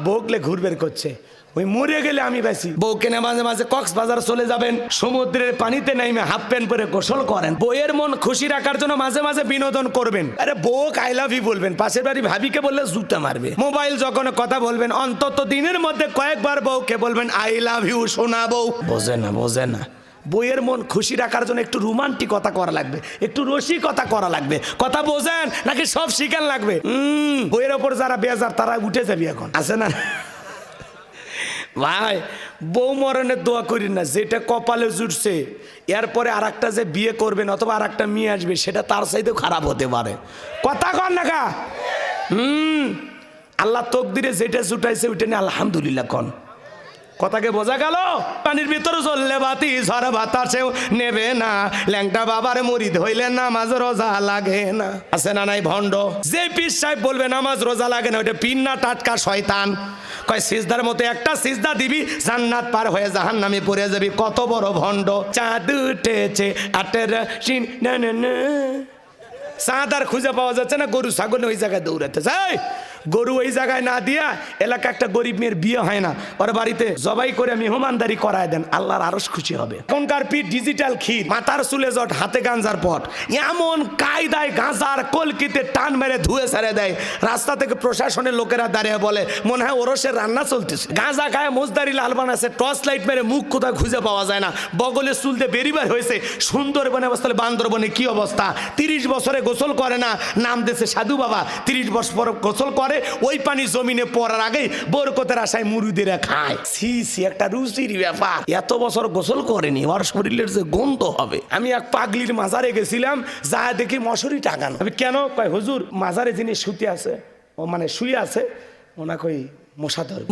বউকলে ঘুরবের করছে, ওই মরে গেলে আমি বেশি। বউকে না মাঝে মাঝে কক্সবাজার চলে যাবেন, সমুদ্রের পানিতে নাইমে হাফ প্যান্ট পরে গোসল করেন। বউয়ের মন খুশি রাখার জন্য মাঝে মাঝে বিনোদন করবেন। আরে বউ আই লাভ ইউ বলবেন, পাশের বাড়ি ভাবিকে বললে জুতা মারবে। মোবাইল যখন কথা বলবেন অন্তত দিনের মধ্যে কয়েকবার বউকে বলবেন আই লাভ ইউ সোনা বউ। বোঝে না, বোঝে না। বইয়ের মন খুশি রাখার জন্য একটু রোমান্টিকতা করা লাগবে, একটু রসিকতা করা লাগবে। কথা বোঝেন নাকি সব শিখান লাগবে? বইয়ের ওপর যারা বেজার তারা উঠে যাবি এখন, আছে না? ভাই বউ মরণের দোয়া করি না, যেটা কপালে জুটছে এরপরে আর একটা যে বিয়ে করবেন অথবা আর একটা মেয়ে আসবে সেটা তার চাইতেও খারাপ হতে পারে। কথা কর না কা? আল্লাহ তকদিরে যেটা জুটাইছে ওইটা নিয়ে আলহামদুলিল্লাহ কন। কথাকে বোঝা গেল? পানির ভিতরে চললে বাতি ঝড় বাতাসেও নেবে না, ল্যাংটা বাবার মুরিদ হইলে নামাজ রোজা লাগে না। আছে না নাই ভণ্ড? যে পীর সাহেব বলবে নামাজ রোজা লাগে না, ওইটা পীর না টাটকা শয়তান। কয় সিজদার মতো একটা সিজদা দিবি জান্নাত পার হয়ে জাহান্নামে পড়ে যাবি। কত বড় ভণ্ড! চাঁদ উঠেছে আটের সিন না না না, চাঁদ আর খুঁজে পাওয়া যাচ্ছে না, গরু ছাগল ওই জায়গায় দৌড়াতে যায়। গরু ওই জায়গায় না দিয়া এলাকা একটা গরিব মেয়ের বিয়ে হয় না, ওর বাড়িতে জবাই করে মেহমানদারি করায় দেন, আল্লাহর আরশ খুশি হবে। এখনকার পীর ডিজিটাল ক্ষীর, মাথার চুলে জট, হাতে গাঞ্জার পট, এমন কায়দায় গাঁজার কলকিতে টান মেরে ধুয়ে ছেড়ে দেয়। রাস্তা থেকে প্রশাসনের লোকেরা দাঁড়িয়ে বলে মনে হয় ওরসের রান্না চলতেছে। গাঁজা খায় মোজদারি লাল বানাচ্ছে, টর্চ লাইট মেরে মুখ কোথায় খুঁজে পাওয়া যায় না, বগলে চুলতে বেরিবার হয়েছে। সুন্দরবনে অবস্থা, বান্দরবনে কি অবস্থা? 30 বছরে গোসল করে না, নাম দিয়েছে সাধু বাবা। 30 বছর পর গোসল করে, ওই পানি জমিনে পড়ার আগেই বরকতের আশায় মুরুদেরা খায়। সি সি, একটা রুচির ব্যাপার। এত বছর গোসল করেনি, ওর শরীরের যে গন্ধ হবে। আমি এক পাগলির মাজারে গেছিলাম, যা দেখি মশারি টাঙানো। আমি কেন? কয় হুজুর মাজারে যিনি শুতে আছে, ও মানে শুয়ে আছে, ওনা কই মশা ধরবে।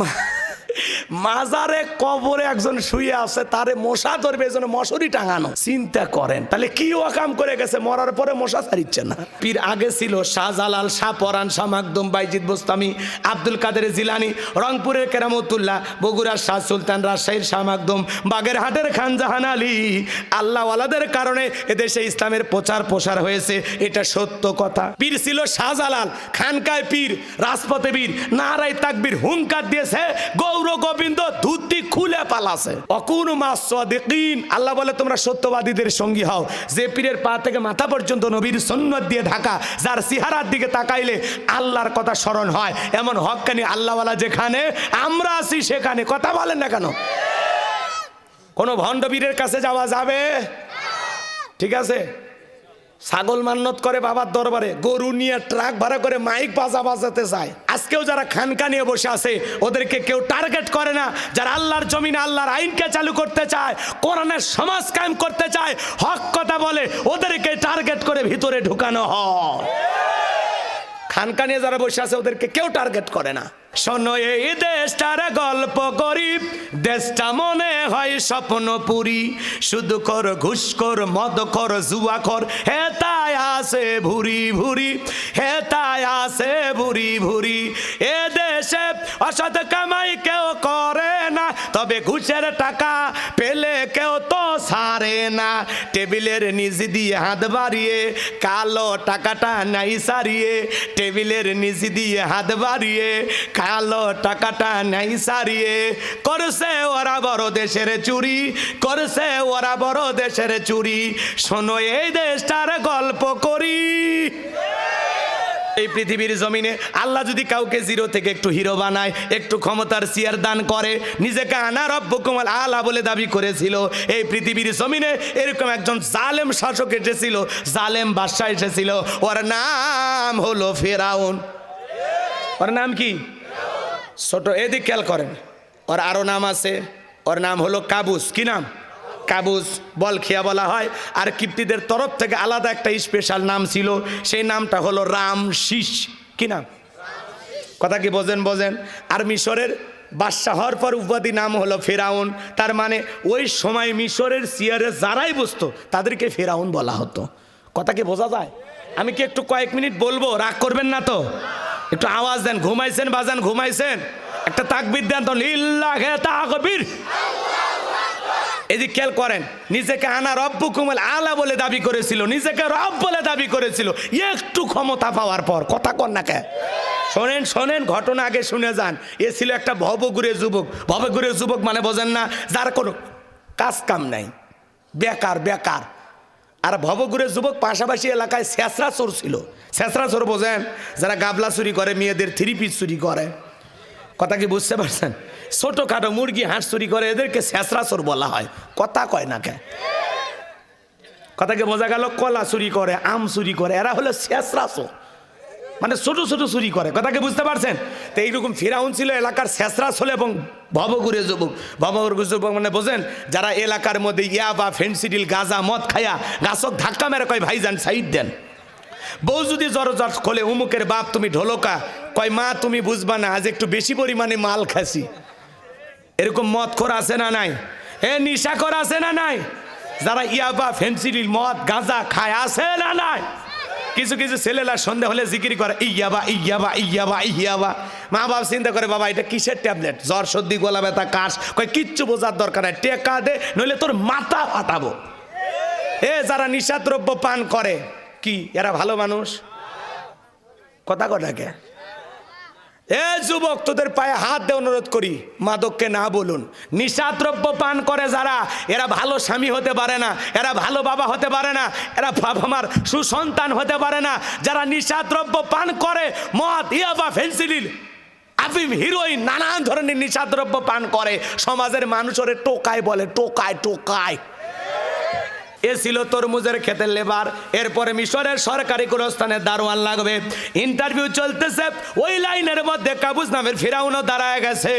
মাজারে কবরে একজন শুয়ে আছে, তারে মশা ধরবে, এজন্য মশারি টাঙানো। চিন্তা করেন তাহলে কি ওয়াকাম করে গেছে, মরার পরে মশা ছাড়িচ্ছে না। পীর আগে ছিল শাহজালাল, শাহ পরান, শাহ মাকদুম, বাইজিদ বোস্তামি, আব্দুল কাদের জিলানি, রংপুরের কেরামতুল্লাহ, বগুড়ার শাহ সুলতান, রাজশাহীর শাহ মাকদুম, বাগেরহাটের খান জাহান আলী। আল্লাহওয়ালাদের কারণে এদেশে ইসলামের প্রচার প্রসার হয়েছে, এটা সত্য কথা। পীর ছিল শাহজালাল, খানকায় পীর, রাজপথে বীর, নারায়ে তাকবীর হুঙ্কার দিয়েছে, গৌর গোবিন্দ ধুতি খুলে পালাছে। অকুনু মাস সাদিকিন, আল্লাহ বলে তোমরা সত্যবাদীদের সঙ্গী হও। যে পীরের পা থেকে মাথা পর্যন্ত নবীর সুন্নাত দিয়ে ঢাকা, যার চেহারার দিকে তাকাইলে আল্লাহর কথা স্মরণ হয়, এমন হক্কানি আল্লাহওয়ালা যেখানে, আমরা আছি সেখানে। কথা বলেন না কেন? কোন ভণ্ড পীরের কাছে যাওয়া যাবে? ঠিক আছে, ছাগল মান্নত করে বাবার দরবারে, গরু নিয়ে ট্রাক ভাড়া করে মাইক বাজাতে চায়। আজকেও যারা খানকা নিয়ে বসে আছে ওদেরকে কেউ টার্গেট করে না। যারা আল্লাহর জমিনে আল্লাহর আইনকে চালু করতে চায়, কোরআনের সমাজ কায়েম করতে চায়, হক কথা বলে, ওদেরকে টার্গেট করে ভিতরে ঢুকানো হয়। খানকা নিয়ে যারা বসে আছে ওদেরকে কেউ টার্গেট করে না। শোনো এই দেশটার গল্প করি, দেশটা মনে হয় স্বপ্নপুরী, শুধু কর ঘুষখোর, মদখোর, জুয়াখোর, হেতায় আছে ভুরি ভুরি, হেতায় আছে ভুরি ভুরি। এ দেশে অসৎ কামাই কেউ করে না, তবে ঘুষের টাকা পেলে কেউ তো ছাড়ে না। টেবিলের নিচ দিয়ে হাত বাড়িয়ে কালো টাকাটা নাই সারিয়ে, টেবিলের নিচ দিয়ে হাত বাড়িয়ে কালো টাকাটা নাই সারিয়ে। করছে ওরা বড় দেশের চুরি, করছে ওরা বড় দেশের চুরি। শোনো এই দেশটার গল্প করি। এই পৃথিবীর জমিনে আল্লাহ যদি কাউকে জিরো থেকে একটু হিরো বানায়, একটু ক্ষমতার চেয়ার দান করে, নিজেকে আনা রব্বুকুম আল আলা বলে দাবি করেছিল, এই পৃথিবীর জমিনে এরকম একজন জালেম শাসক এসেছিল, জালেম বাদশা এসেছিল, ওর নাম হলো ফেরাউন। ওর নাম কি? ছোট এদিক খেয়াল করেন, ওর আরো নাম আছে, ওর নাম হলো কাবুস। কি নাম? কাবুস, বলখিয়া বলা হয়। আর কিপ্তিদের তরফ থেকে আলাদা একটা স্পেশাল নাম ছিল, সেই নামটা হলো রামশিস। কি নাম? কথা কি বোঝেন? বোঝেন। আর মিশরের বাদশাহ হওয়ার পর উপাধি নাম হলো ফেরাউন। তার মানে ওই সময় মিশরের চেয়ারে যারাই বসতো তাদেরকে ফেরাউন বলা হতো। কথা কি বোঝা যায়? আমি কি একটু কয়েক মিনিট বলবো, রাগ করবেন না তো? একটু আওয়াজ দেন। ঘুমাইছেন বাজান? ঘুমাইছেন? একটা তাকবীর দেন তো, লিল্লাহি তাকবীর। এদিকে খেয়াল করেন, নিজেকে আনা রব্বুকুম আল আলা বলে দাবি করেছিল, নিজেকে রব বলে দাবি করেছিল। একটু ক্ষমতা পাওয়ার পর, কথা কর না কে, শোনেন শোনেন, ঘটনা আগে শুনে যান। এ ছিল একটা ভবঘুরে যুবক। ভবঘুরে যুবক মানে বোঝেন না, যার কোনো কাজ কাম নাই, বেকার বেকার। আর ভবঘুরে যুবক পাশাপাশি এলাকায় ছেঁচড়া চোর ছিল। ছেঁচড়া চোর বোঝেন, যারা গাবলা চুরি করে, মেয়েদের থ্রি পিস চুরি করে। কথা কি বুঝতে পারছেন? ছোটখাটো মুরগি হাঁস চুরি করে, এদেরকে ছেঁচড়া চোর বলা হয়। কথা কয় না কে? কথাকে বোঝা গেল? কলা চুরি করে, আম চুরি করে, এরা হলো ছেঁচড়া চোর, মানে ছোট ছোট চুরি করে। কথাকে বুঝতে পারছেন? তো এইরকম ফিরাউন ছিল এলাকার ছেঁচড়া ছিল এবং ভবঘুরে যুবক। ভবঘুরে যুবক মানে বোঝেন, যারা এলাকার মধ্যে ইয়াবা, ফেন্সিডিল, গাঁজা, মদ খায়া গাছক ধাক্কা মেরে কয় ভাইজান সাইড দেন। বউ যদি জরজর খোলে, উমুকের বাপ তুমি ঢোলকা, কয় মা তুমি বুঝবা না, আজ একটু বেশি পরিমাণে মাল খাসি। এরকম মদ খোর আছে না নাই? নিশা খোর আছে না নাই? যারা ইয়াবা, ফেন্সিডিল, মদ, গাঁজা খায় আছে না নাই? কিছু কিছু ছেলেরা সন্ধ্যা হলে জিকির করে ইয়াবা ইয়াবা ইয়াবা ইয়াবা। মা বাবা চিন্তা করে, বাবা এটা কিসের ট্যাবলেট? জ্বর, সর্দি, গলা ব্যথা, কাশ। কয় কিচ্ছু বোঝার দরকার নাই, টেকা দে নইলে তোর মাথা ফাটাবো। যারা নিশাদ্রব্য পান করে, কি এরা ভালো মানুষ? কথা কটাকে? যুবক, তোদের পায়ে হাত দিয়ে অনুরোধ করি, মাদককে না বলুন। নিশাদ্রব্য পান করে যারা, এরা ভালো স্বামী হতে পারে না, এরা ভালো বাবা হতে পারে না, এরা বাবা মার সুসন্তান হতে পারে না। যারা নিশাদ্রব্য পান করে, মদ, ইয়াবা, ফেন্সিডিল, আফিম, হিরোইন, নানান ধরনের নিশাদ্রব্য পান করে, সমাজের মানুষ ওরে টোকায় বলে, টোকায় টোকায়। এ ছিল তরমুজের ক্ষেতের লেবার। এরপরে মিশরের সরকারি গোরস্থানের দারোয়ান লাগবে। ইন্টারভিউ চলতেছে, ওই লাইনের মধ্যে কাবুস নামের ফিরাউনও দাঁড়ায় গেছে।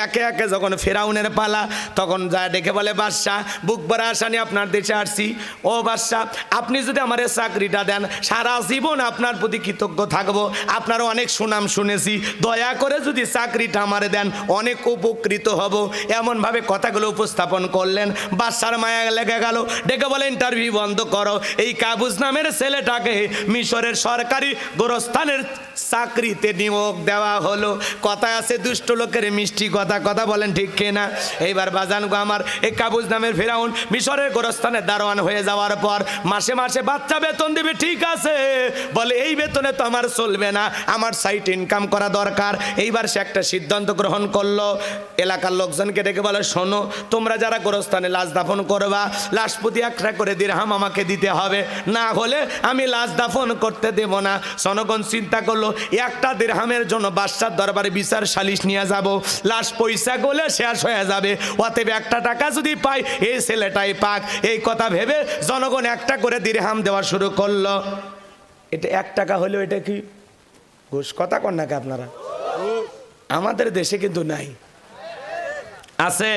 একে একে যখন ফিরাউনের পালা, তখন যায় ডেকে বলে, বাদশাহ, বুক ভরা আশা নিয়ে আপনার দেশে আসছি। ও বাদশাহ, আপনি যদি আমার এই চাকরিটা দেন, সারা জীবন আপনার প্রতি কৃতজ্ঞ থাকবো। আপনারও অনেক সুনাম শুনেছি, দয়া করে যদি চাকরিটা আমারে দেন, অনেক উপকৃত হব। এমনভাবে কথাগুলো উপস্থাপন করলেন। বাদশার মায়া লেগে গেল, ডেকে বলে, ইন্টারভিউ বন্ধ করো। এই কাবুস নামের ছেলেটাকে মিশরের সরকারি গোরস্থানের চাকরিতে নিয়োগ দেওয়া হলো। কথা আছে দুষ্ট লোকের মিষ্টি কথা, কথা বলেন ঠিক কিনা? এইবার বাজান গো আমার, এই কাবুস নামের ফিরাউন মিশরের গোরস্থানের দারোয়ান হয়ে যাওয়ার পর মাসে মাসে বাচ্চা বেতন দিবে, ঠিক আছে। বলে এই বেতনে তো আমার চলবে না, আমার সাইট ইনকাম করা দরকার। এইবার সে একটা সিদ্ধান্ত গ্রহণ করলো। এলাকার লোকজনকে ডেকে বলে, শোনো, তোমরা যারা গোরস্থানে লাশ দাফন করবা, লাশ প্রতি একটা করে দিরহাম আমাকে দিতে হবে, না হলে আমি লাশ দাফন করতে দেব না। জনগণ চিন্তা করলো, একটা দিরহামের জন্য বাদশার দরবারে বিচার সালিশ নিয়ে যাব, লাশ পয়সা গলে শেষ হয়ে যাবে, অতএব একটা টাকা যদি পাই, এই ছেলেটাই পাক। এই কথা ভেবে জনগণ একটা করে দিরহাম দেওয়া শুরু করলো। এটা 1 টাকা হলেও এটা কি ঘুষ? কথা কন নাকি আপনারা? আমাদের দেশে কিন্তু নাই, আছে।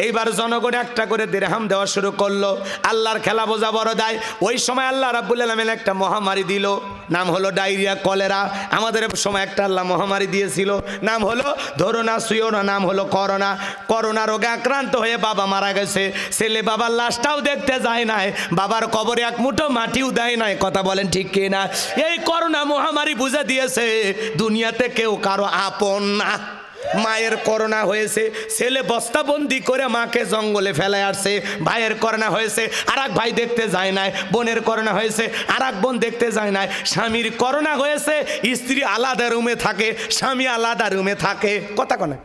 এইবার জনগণ একটা করে দিরহাম দেওয়া শুরু করলো। আল্লাহর খেলা বোঝা বড় দায়। ওই সময় আল্লাহ রাব্বুল আলামিন একটা মহামারী দিল, নাম হলো ডায়রিয়া, কলেরা। আমাদের সময় একটা আল্লাহ মহামারী দিয়েছিল, নাম হলো ধরোনা, সুয়োনা, নাম হলো করোনা। করোনা রোগে আক্রান্ত হয়ে বাবা মারা গেছে। ছেলে বাবার লাশটাও দেখতে যায় নাই, বাবার কবরে এক মুঠো মাটিও দেয় নাই। কথা বলেন ঠিক কিনা? এই করোনা মহামারী বুঝে দিয়েছে দুনিয়াতে কেউ কারো আপন না। মায়ের করোনা হয়েছে, ছেলে বস্তাবন্দি করে মাকে জঙ্গলে ফেলে আসছে। ভাইয়ের করোনা হয়েছে, আর এক ভাই দেখতে যায় নাই। বোনের করোনা হয়েছে, আর এক বোন দেখতে যায় নাই। স্বামীর করোনা হয়েছে, স্ত্রী আলাদা রুমে থাকে, স্বামী আলাদা রুমে থাকে। কথা কনে?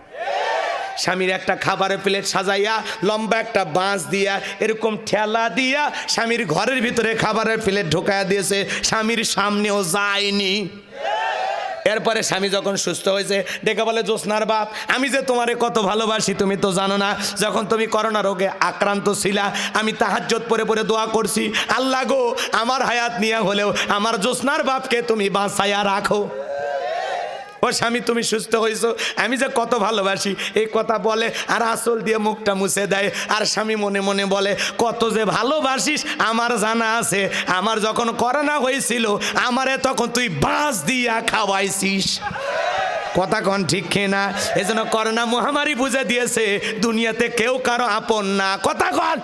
স্বামীর একটা খাবারের প্লেট সাজাইয়া লম্বা একটা বাঁশ দিয়া এরকম ঠেলা দিয়া স্বামীর ঘরের ভিতরে খাবারের প্লেট ঢোকায়া দিয়েছে, স্বামীর সামনেও যায়নি। এরপরে স্বামী যখন সুস্থ হয়েছে, ডেকে বলে, জ্যোৎস্নার বাপ, আমি যে তোমারে কত ভালোবাসি তুমি তো জানো না। যখন তুমি করোনা রোগে আক্রান্ত ছিলা, আমি তাহাজ্জুদ পড়ে পড়ে দোয়া করছি, আল্লাহ গো, আমার হায়াত নিয়ে হলেও আমার জ্যোৎস্নার বাপকে তুমি বাঁচাইয়া রাখো। ও স্বামী, তুমি সুস্থ হয়েছো, আমি যে কত ভালোবাসি, এই কথা বলে আর আঁচল দিয়ে মুখটা মুছে দেয়। আর স্বামী মনে মনে বলে, কত যে ভালোবাসিস আমার জানা আছে। আমার যখন করোনা হয়েছিল, আমারে তখন তুই বাঁশ দিয়া খাওয়াইছিস। কথা কন ঠিক কিনা? এই জন্য করোনা মহামারী বুঝে দিয়েছে দুনিয়াতে কেউ কারো আপন না। কথা কন।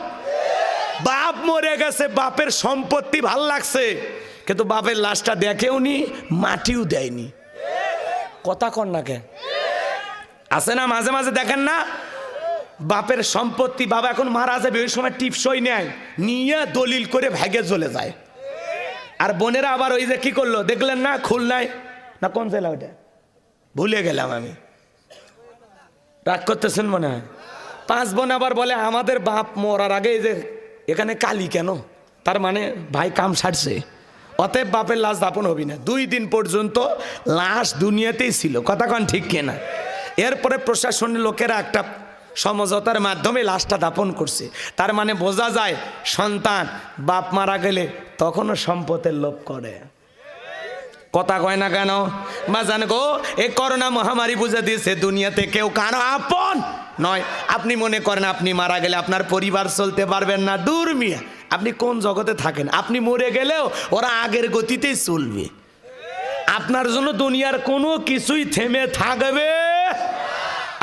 বাপ মরে গেছে, বাপের সম্পত্তি ভাল লাগছে, কিন্তু বাপের লাশটা দেখেও নি, মাটিও দেয়নি। কথা কন না কে? আছে না মাঝে মাঝে দেখেন না, বাপের সম্পত্তি বাবা এখন মারা যাবে, ওই সময় টিপসই নেয়, নিয়ে দলিল করে ভাগে চলে যায়। আর বোনেরা আবার ওই যে কি করলো দেখলেন না, খুলনায় না কোন জেলা ওটা, ভুলে গেলাম আমি। রাগ করতেছেন মনে হয়। 5 বোন আবার বলে আমাদের বাপ মরার আগে এই যে এখানে কালি কেন, তার মানে ভাই কাম সারছে, অতএব বাপের লাশ দাপন হবি না। 2 দিন পর্যন্ত লাশ দুনিয়াতেই ছিল, কথা কন ঠিক কিনা? এরপরে প্রশাসনের লোকেরা একটা সমঝোতার মাধ্যমে লাশটা দাপন করছে। তার মানে বোঝা যায় সন্তান বাপ মারা গেলে তখনও সম্পদের লোভ করে, কথা কয় না কেন? বাজান গো, এই করোনা মহামারী বুঝে দিয়েছে দুনিয়াতে কেউ কারো আপন নয়। আপনি মনে করেন আপনি মারা গেলে আপনার পরিবার চলতে পারবেন না, দূর মিয়া। আপনি কোন জগতে থাকেন? আপনি মরে গেলেও ওরা আগের গতিতেই চলবে। আপনার জন্য দুনিয়ার কোনো কিছুই থেমে থাকবে।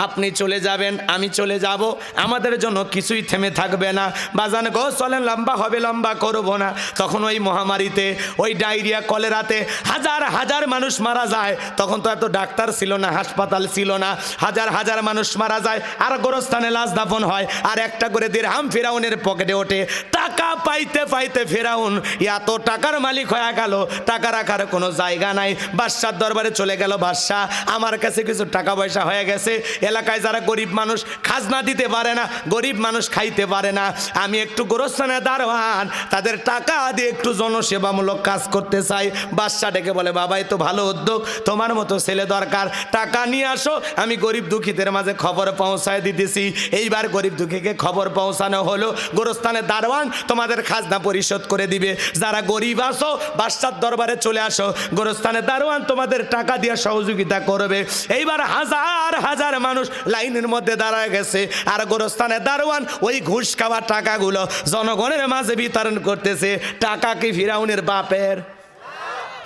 আপনি চলে যাবেন, আমি চলে যাব, আমাদের জন্য কিছুই থেমে থাকবে না। বাজান গো চলেন, লম্বা হবে, লম্বা করব না। তখন ওই মহামারীতে, ওই ডায়রিয়া কলেরাতে হাজার হাজার মানুষ মারা যায়। তখন তো এত ডাক্তার ছিল না, হাসপাতাল ছিল না। হাজার হাজার মানুষ মারা যায়, আর গোরস্থানে লাশ দাফন হয়। আর একটা করে দিরহাম ফেরাউনের পকেটে ওঠে। টাকা পাইতে পাইতে ফেরাউন এত টাকার মালিক হয়ে গেল, টাকা রাখার কোনো জায়গা নাই। বাদশার দরবারে চলে গেল, বাদশাহ আমার কাছে কিছু টাকা পয়সা হয়ে গেছে, এলাকায় যারা গরিব মানুষ খাজনা দিতে পারে না, গরিব মানুষ খাইতে পারে না, আমি একটু গোরস্থানে দারোয়ান, তাদের টাকা দিয়ে একটু জনসেবামূলক কাজ করতে চাই। বাদশা ডেকে বলে, বাবা এই তো ভালো উদ্যোগ, তোমার মতো ছেলে দরকার, টাকা নিয়ে আসো, আমি গরিব দুঃখীদের মাঝে খবর পৌঁছায় দিতেছি। এইবার গরিব দুঃখীকে খবর পৌঁছানো হলো, গোরস্থানের দারোয়ান তোমাদের খাজনা পরিশোধ করে দিবে, যারা গরিব আসো বাদশার দরবারে চলে আসো, গোরস্থানের দারোয়ান তোমাদের টাকা দিয়ে সহযোগিতা করবে। এইবার হাজার হাজার মানুষ লাইনের মধ্যে দাঁড়ায় গেছে, আর গোরস্থানের দারোয়ান ওই ঘুষ খাওয়া টাকাগুলো জনগণের মাঝে বিতরণ করতেছে। টাকা কি ফিরাউনের বাপের?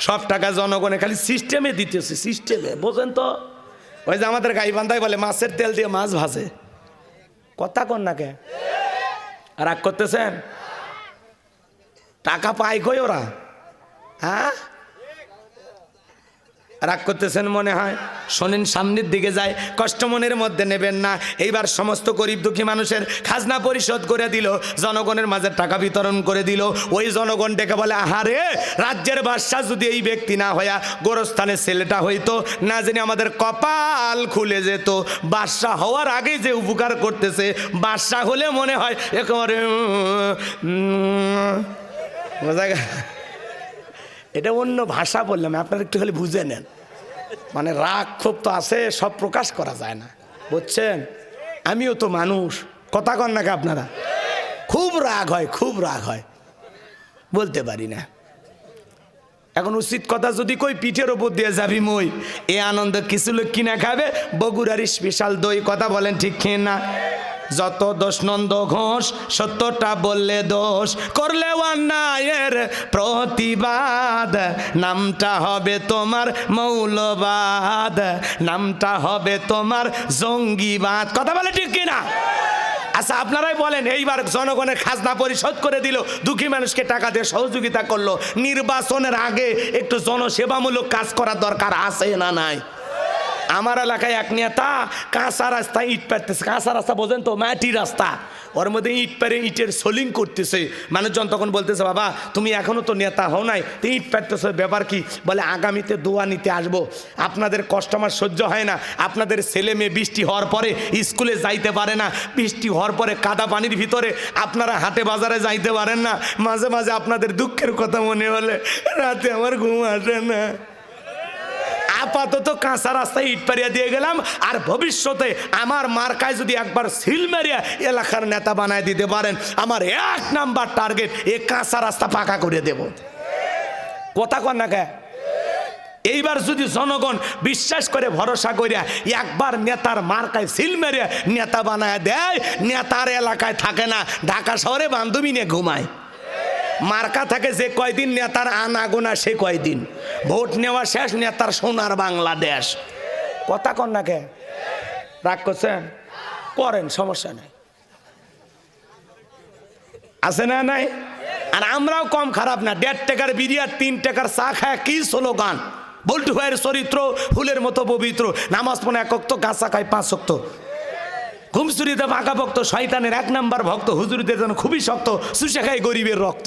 সব টাকা জনগণে খালি সিস্টেমে দিতেছে, সিস্টেমে, বোঝেন তো? ওই যে আমাদের গাইবান্ধায় বলে মাছের তেল দিয়ে মাছ ভাজে, কথা কন না কে? রাগ করতেছেন? টাকা পায় কই ওরা? হ্যাঁ, রাগ করতেছেন মনে হয়। শোনেন, সামনের দিকে যায়, কষ্ট মনের মধ্যে নেবেন না। এইবার সমস্ত গরিব দুঃখী মানুষের খাজনা পরিশোধ করে দিল, জনগণের মাঝে টাকা বিতরণ করে দিল। ওই জনগণ ডেকে বলে, আহারে রাজ্যের বাদশা যদি এই ব্যক্তি না হইয়া গোরস্থানের ছেলেটা হইতো, না জানি আমাদের কপাল খুলে যেত। বাদশা হওয়ার আগে যে উপকার করতেছে, বাদশা হলে মনে হয় একেবারে বোঝা গেল। এটা অন্য ভাষা বললাম, আপনারা একটু খালি বুঝে নেন। মানে রাগ ক্ষোভ তো আছে, সব প্রকাশ করা যায় না, বুঝছেন? আমিও তো মানুষ, কথা কন নাকি আপনারা? খুব রাগ হয়, খুব রাগ হয়, বলতে পারি না। এখন উচিত কথা যদি কই, পিঠের ওপর দিয়ে যাবি মই, এ আনন্দ কিছু লোক কিনা খাবে বগুড়ার স্পেশাল দই, কথা বলেন ঠিক খেয়ে না? যত দোষ নন্দ ঘোষ, সত্যটা বললে দোষ, করলে অন্যায়ের প্রতিবাদ, নামটা হবে তোমার মৌলবাদ, নামটা হবে তোমার জঙ্গিবাদ, কথা বলে ঠিক কিনা? আচ্ছা আপনারাই বলেন, এইবার জনগণের খাজনা পরিশোধ করে দিল, দুঃখী মানুষকে টাকা দিয়ে সহযোগিতা করলো, নির্বাচনের আগে একটু জনসেবামূলক কাজ করার দরকার আছে না নাই? আমার এলাকায় এক নেতা কাঁচা রাস্তা ইট পারতেছে, কাঁচা রাস্তা বোঝেন তো, মাটি রাস্তা, ওর মধ্যে ইট পারে ইটের সোলিং করতেছে। মানুষজন তখন বলতেছে, বাবা তুমি এখনো তো নেতা হও নাই, তো ইট পারতেছে, ব্যাপার কি? বলে আগামীতে দোয়া নিতে আসবো, আপনাদের কষ্ট আমার সহ্য হয় না, আপনাদের ছেলে মেয়ে বৃষ্টি হওয়ার পরে স্কুলে যাইতে পারে না, বৃষ্টি হওয়ার পরে কাদা পানির ভিতরে আপনারা হাটে বাজারে যাইতে পারেন না, মাঝে মাঝে আপনাদের দুঃখের কথা মনে হলে রাতে আমার ঘুম আসে না। আপাতত কাঁচা রাস্তায় ইট পারিয়া দিয়ে গেলাম, আর ভবিষ্যতে আমার মার্কায় যদি একবার সিল মারিয়া এলাকার নেতা বানায় দিতে পারেন, আমার 1 নাম্বার টার্গেট এ কাঁচা রাস্তা পাকা করে দেব, কথা কন না কে? এইবার যদি জনগণ বিশ্বাস করে ভরসা করিয়া একবার নেতার মার্কায় সিল মারিয়া নেতা বানায় দেয়, নেতার এলাকায় থাকে না, ঢাকা শহরে বান্ধবী নিয়ে ঘুমায়। মার্কা থাকে যে কয়দিন, নেতার আনাগোনা সে কয়দিন, ভোট নেওয়া শেষ, নেতার সোনার বাংলাদেশ, কথা কন না কে? রাগ করছেন? করেন, সমস্যা নেই, আছে না নাই? আর আমরাও কম খারাপ না, 1.5 টাকার বিরিয়ার 3 টাকার চা খায় কি স্লোগান, বল্টু ভাইয়ের চরিত্র ফুলের মতো পবিত্র, নামাজ পড়ে 1 ওয়াক্ত, গাছা খায় 5 ওয়াক্ত, ঘুমসুরিতে ফাঁকা ভক্ত, শয়তানের 1 নাম্বার ভক্ত, হুজুরিদের জন্য খুবই শক্ত, সুশে খায় গরিবের রক্ত।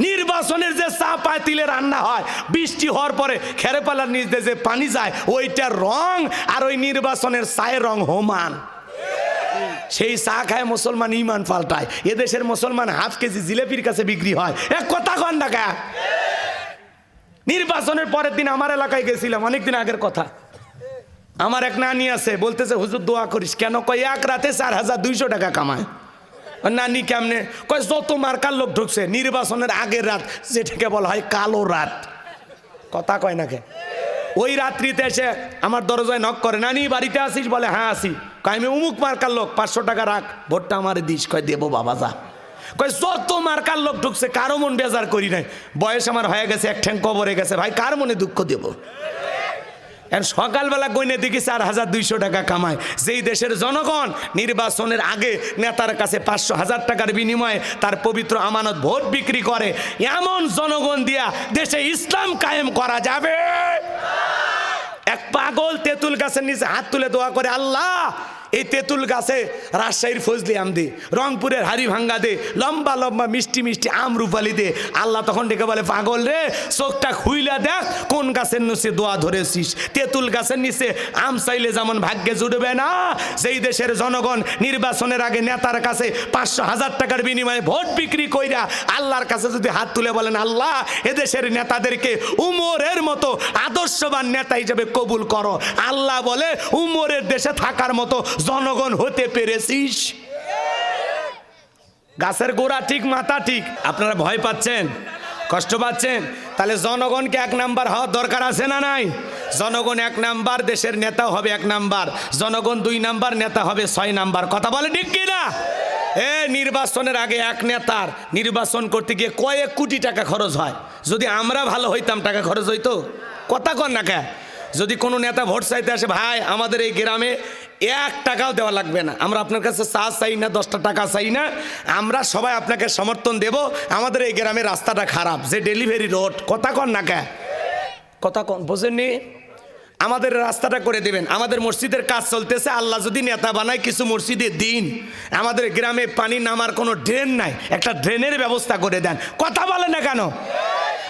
নির্বাচনের যে চা পাতিলে রান্না হয়, বৃষ্টি হওয়ার পরে খেরেপালার নিচ দিয়ে যে পানি যায়, ওইটার রং আর ওই নির্বাচনের চায়ের রং সমান। সেই চা খায় মুসলমান ইমান পাল্টায়। এদেশের মুসলমান হাফ কেজি জিলেপির কাছে বিক্রি হয়। এক কথা কন না কা? নির্বাচনের পরের দিন আমার এলাকায় গেছিলাম, অনেকদিন আগের কথা। আমার এক নানি আছে, বলতেছে হুজুর দোয়া করিস। কেন? কয় এক রাতে 4200 টাকা কামায়। নানি কেমনে? কয় যত মার্কার লোক ঢুকছে নির্বাচনের আগের রাত, যেটাকে বলা হয় কালো রাত। কথা কয় না কে? ওই রাত্রিতে এসে আমার দরজায় নক করে, নানি বাড়িতে আসিস? বলে হ্যাঁ আসি। কয় আমি অমুক মার্কার লোক, 500 টাকা রাখ, ভোটটা আমার দিস। কয় দেবো বাবা যা। কয় যত মার্কার লোক ঢুকছে কারো মন বেজার করি নাই। বয়স আমার হয়ে গেছে, এক ঠ্যাং কবরে গেছে, ভাই কার মনে দুঃখ দেব? সকালবেলা গইনে দেখি 4200 টাকা কামায়। যেই দেশের জনগণ নির্বাচনের আগে নেতার কাছে 500,000 টাকার বিনিময়ে তার পবিত্র আমানত ভোট বিক্রি করে, এমন জনগণ দিয়া দেশে ইসলাম কায়েম করা যাবে? এক পাগল তেঁতুল গাছের নিচে হাত তুলে দোয়া করে, আল্লাহ এই তেঁতুল গাছে রাজশাহীর ফজলি আম দে, রংপুরের হাড়ি ভাঙ্গা দে, লম্বা লম্বা মিষ্টি মিষ্টি আম রূপালি দে। আল্লাহ তখন ডেকে বলে, পাগল রে, চোখটা খুইলা দেখ কোন গাছের নিচে দোয়া ধরেছিস। তেঁতুল গাছের নিচে আম চাইলে যেমন ভাগ্যে জুড়বে না, যেই দেশের জনগণ নির্বাচনের আগে নেতার কাছে 500,000 টাকার বিনিময়ে ভোট বিক্রি কইরা আল্লাহর কাছে যদি হাত তুলে বলেন, আল্লাহ এদেশের নেতাদেরকে উমরের মতো আদর্শবান নেতা হিসেবে কবুল করো, আল্লাহ বলে উমরের দেশে থাকার মতো জনগণ হতে পেরেছিস। গাছের গোড়া ঠিক, মাথা ঠিক। আপনারা ভয় পাচ্ছেন, কষ্ট পাচ্ছেন? তাহলে জনগণকে 1 নাম্বার হওয়ার দরকার আছে না নাই? জনগণ 1 নাম্বার, দেশের নেতাও হবে 1 নাম্বার। জনগণ 2 নাম্বার, নেতা হবে 6 নাম্বার। কথা বলে ঠিক কিনা? নির্বাচনের আগে এক নেতার নির্বাচন করতে গিয়ে কয়েক কোটি টাকা খরচ হয়। যদি আমরা ভালো হইতাম টাকা খরচ হইতো? কথা কন না কে? যদি কোনো নেতা ভোট চাইতে আসে, ভাই আমাদের এই গ্রামে 1 টাকাও দেওয়া লাগবে না, আমরা আপনার কাছে চা চাই না, 10টা টাকা চাই না, আমরা সবাই আপনাকে সমর্থন দেব, আমাদের এই গ্রামের রাস্তাটা খারাপ, যে ডেলিভারি রোড। কথা কন না কে? কথা কন, বোঝেননি? আমাদের রাস্তাটা করে দেবেন। আমাদের মসজিদের কাজ চলতেছে, আল্লাহ যদি নেতা বানায় কিছু মসজিদে দিন। আমাদের গ্রামে পানি নামার কোনো ড্রেন নাই, একটা ড্রেনের ব্যবস্থা করে দেন। কথা বলে না কেন?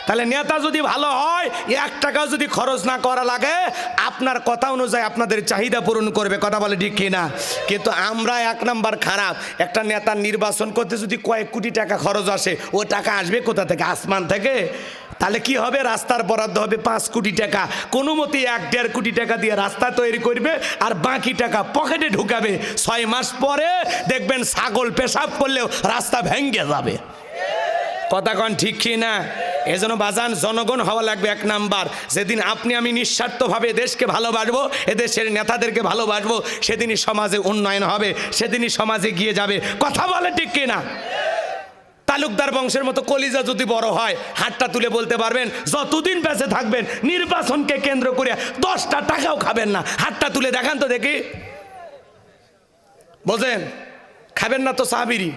তাহলে নেতা যদি ভালো হয়, 1 টাকাও যদি খরচ না করা লাগে, আপনার কথা অনুযায়ী আপনাদের চাহিদা পূরণ করবে। কথা বলে ঠিক কিনা? কিন্তু আমরা 1 নাম্বার খারাপ। একটা নেতার নির্বাচন করতে যদি কয়েক কোটি টাকা খরচ আসে, ও টাকা আসবে কোথা থেকে? আসমান থেকে। তাহলে কি হবে? রাস্তার বরাদ্দ হবে 5 কোটি টাকা, কোনো মতে 1-1.5 কোটি টাকা দিয়ে রাস্তা তৈরি করবে, আর বাকি টাকা পকেটে ঢুকাবে। 6 মাস পরে দেখবেন ছাগল পেশাব করলেও রাস্তা ভেঙে যাবে। কথা কন ঠিক কি না? এজন্য বাজান, জনগণ হওয়া লাগবে 1 নাম্বার। যেদিন আপনি আমি নিঃস্বার্থভাবে দেশকে ভালোবাসবো, এদেশের নেতাদেরকে ভালোবাসবো, সেদিনই সমাজে উন্নয়ন হবে, সেদিনই সমাজে গিয়ে যাবে। কথা বলে ঠিক কি না? তালুকদার বংশের মতো কলিজা যদি বড় হয়, হাতটা তুলে বলতে পারবেন যতদিন বেঁচে থাকবেন নির্বাচনকে কেন্দ্র করে 10টা টাকাও খাবেন না। হাতটা তুলে দেখান তো দেখি। বোঝেন? খাবেন না তো সাহাবিরি।